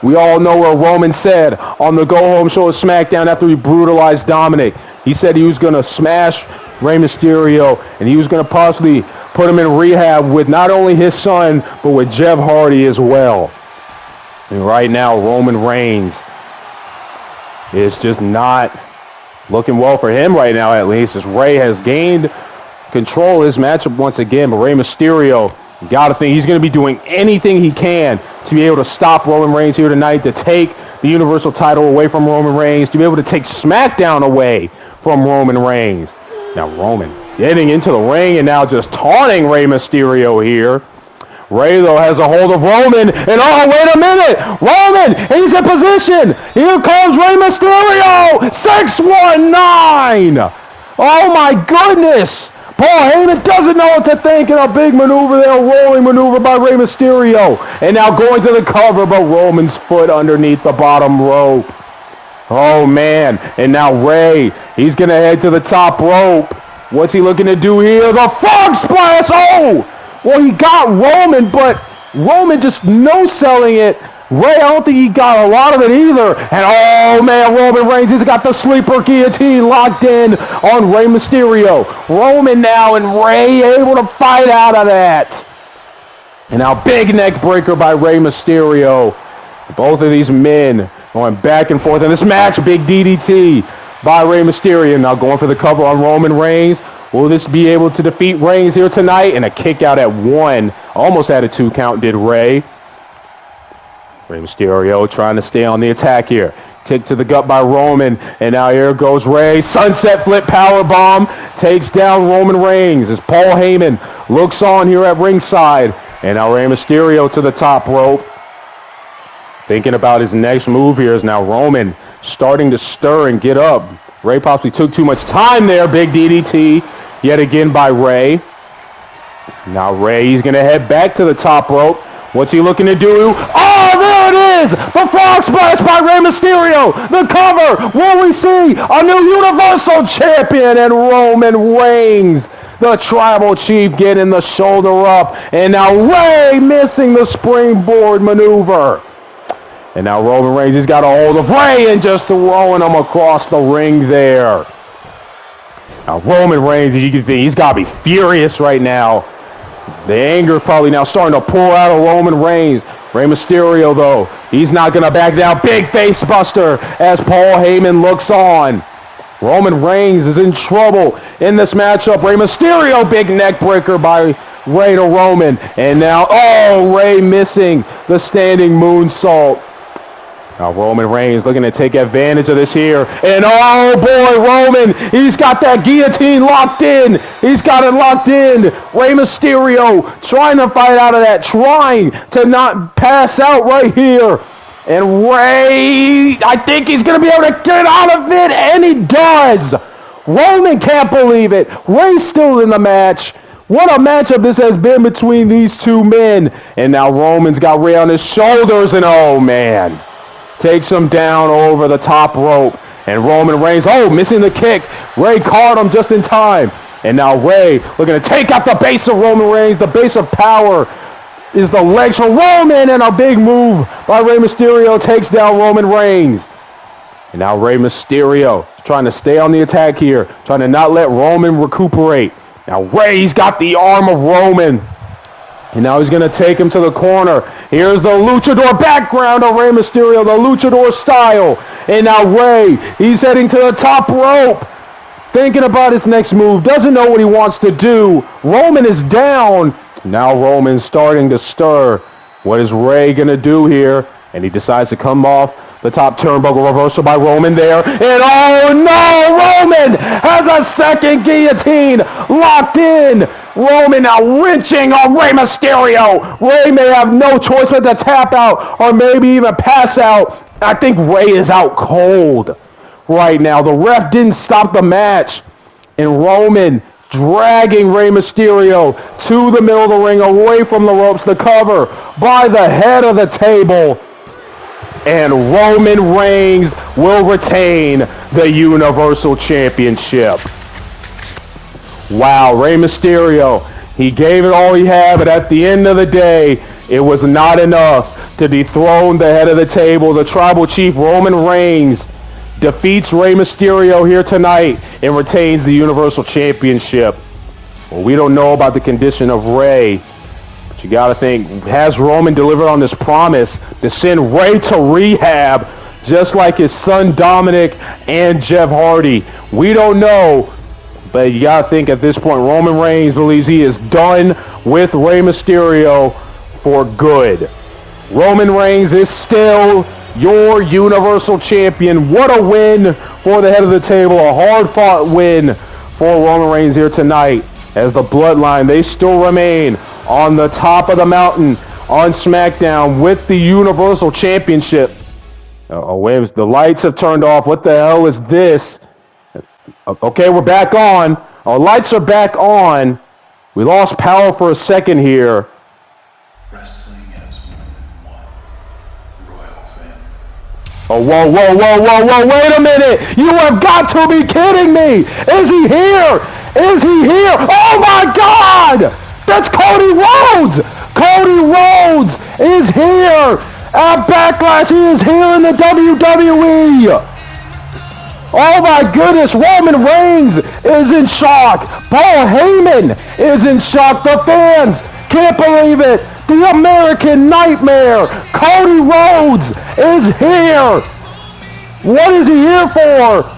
We all know what Roman said on the go-home show of SmackDown after he brutalized Dominic. He said he was going to smash Rey Mysterio, and he was going to possibly put him in rehab with not only his son, but with Jeff Hardy as well. And right now, Roman Reigns is just not looking well for him right now, at least, as Rey has gained control of his matchup once again. But Rey Mysterio, you got to think he's going to be doing anything he can to be able to stop Roman Reigns here tonight, to take the Universal title away from Roman Reigns, to be able to take SmackDown away from Roman Reigns. Now Roman getting into the ring and now just taunting Rey Mysterio here. Rey, though, has a hold of Roman, and oh, wait a minute! Roman, he's in position! Here comes Rey Mysterio! 619! Oh my goodness! Paul Heyman doesn't know what to think in a big maneuver there, rolling maneuver by Rey Mysterio. And now going to the cover, but Roman's foot underneath the bottom rope. Oh man, and now Rey, he's gonna head to the top rope. What's he looking to do here? The frog splash! Oh! Well, he got Roman, but Roman just no-selling it. Rey, I don't think he got a lot of it either. And oh man, Roman Reigns has got the sleeper guillotine locked in on Rey Mysterio. Roman now and Rey able to fight out of that. And now big neck breaker by Rey Mysterio. Both of these men going back and forth in this match. Big DDT by Rey Mysterio. Now going for the cover on Roman Reigns. Will this be able to defeat Reigns here tonight? And a kick out at 1. Almost had a 2 count, did Rey. Rey Mysterio trying to stay on the attack here. Kick to the gut by Roman. And now here goes Rey. Sunset flip powerbomb. Takes down Roman Reigns as Paul Heyman looks on here at ringside. And now Rey Mysterio to the top rope. Thinking about his next move here is now Roman starting to stir and get up. Rey possibly took too much time there. Big DDT yet again by Rey. Now Rey, he's going to head back to the top rope. What's he looking to do? Oh, there it is! The frog splash by Rey Mysterio! The cover! Will we see a new Universal Champion and Roman Reigns? The Tribal Chief getting the shoulder up. And now Rey missing the springboard maneuver. And now Roman Reigns, he's got a hold of Rey and just throwing him across the ring there. Now Roman Reigns, you can think he's got to be furious right now. The anger is probably now starting to pour out of Roman Reigns. Rey Mysterio, though, he's not going to back down. Big face buster as Paul Heyman looks on. Roman Reigns is in trouble in this matchup. Rey Mysterio, big neck breaker by Rey to Roman. And now, oh, Rey missing the standing moonsault. Now Roman Reigns looking to take advantage of this here. And oh boy, Roman, he's got that guillotine locked in. He's got it locked in. Rey Mysterio trying to fight out of that, trying to not pass out right here. And Rey, I think he's going to be able to get out of it, and he does. Roman can't believe it. Rey's still in the match. What a matchup this has been between these two men. And now Roman's got Rey on his shoulders, and oh man. Takes him down over the top rope. And Roman Reigns, oh, missing the kick. Rey caught him just in time. And now Rey looking to take out the base of Roman Reigns. The base of power is the legs for Roman. And a big move by Rey Mysterio takes down Roman Reigns. And now Rey Mysterio trying to stay on the attack here. Trying to not let Roman recuperate. Now Rey's got the arm of Roman. And now he's going to take him to the corner. Here's the luchador background of Rey Mysterio, the luchador style. And now Rey, he's heading to the top rope. Thinking about his next move. Doesn't know what he wants to do. Roman is down. Now Roman's starting to stir. What is Rey going to do here? And he decides to come off the top turnbuckle, reversal by Roman there. And oh no, Roman has a second guillotine locked in. Roman now wrenching on Rey Mysterio. Rey may have no choice but to tap out or maybe even pass out. I think Rey is out cold. right now. The ref didn't stop the match. And Roman dragging Rey Mysterio to the middle of the ring, away from the ropes, the cover by the head of the table. And Roman Reigns will retain the Universal Championship. Wow, Rey Mysterio, he gave it all he had, but at the end of the day, it was not enough to dethrone the head of the table. The Tribal Chief Roman Reigns defeats Rey Mysterio here tonight and retains the Universal Championship. Well, we don't know about the condition of Rey, but you got to think, has Roman delivered on this promise to send Rey to rehab just like his son Dominic and Jeff Hardy? We don't know, but you got to think at this point, Roman Reigns believes he is done with Rey Mysterio for good. Roman Reigns is still your Universal Champion. What a win for the head of the table. A hard-fought win for Roman Reigns here tonight, as the Bloodline, they still remain on the top of the mountain on SmackDown with the Universal Championship. Oh, wait, the lights have turned off. What the hell is this? Okay, we're back on. Our lights are back on. We lost power for a second here. Wrestling has more than one royal family. Oh, whoa, wait a minute! You have got to be kidding me! Is he here? Is he here? Oh my God! That's Cody Rhodes! Cody Rhodes is here at Backlash. He is here in the WWE. Oh my goodness, Roman Reigns is in shock. Paul Heyman is in shock. The fans can't believe it. The American Nightmare, Cody Rhodes, is here. What is he here for?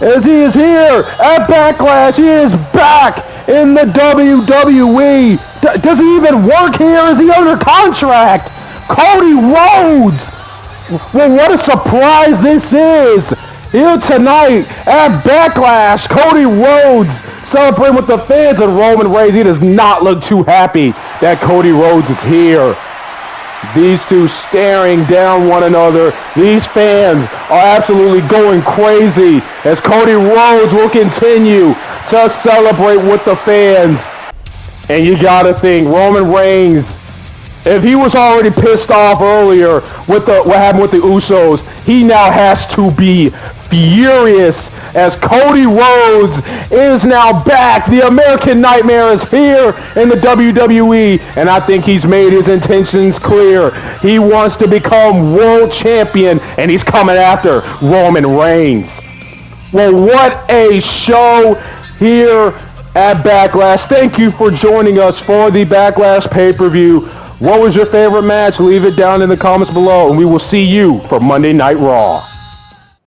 As he is here at Backlash, he is back in the WWE. Does he even work here? Is he under contract? Cody Rhodes. Well, what a surprise this is. Here tonight at Backlash, Cody Rhodes celebrating with the fans, and Roman Reigns, he does not look too happy that Cody Rhodes is here. These two staring down one another. These fans are absolutely going crazy as Cody Rhodes will continue to celebrate with the fans. And you gotta think, Roman Reigns, if he was already pissed off earlier with what happened with the Usos, he now has to be furious as Cody Rhodes is now back. The American Nightmare is here in the WWE, and I think he's made his intentions clear. He wants to become world champion, and he's coming after Roman Reigns. Well, what a show here at Backlash. Thank you for joining us for the Backlash pay-per-view. What was your favorite match? Leave it down in the comments below, and we will see you for Monday Night Raw.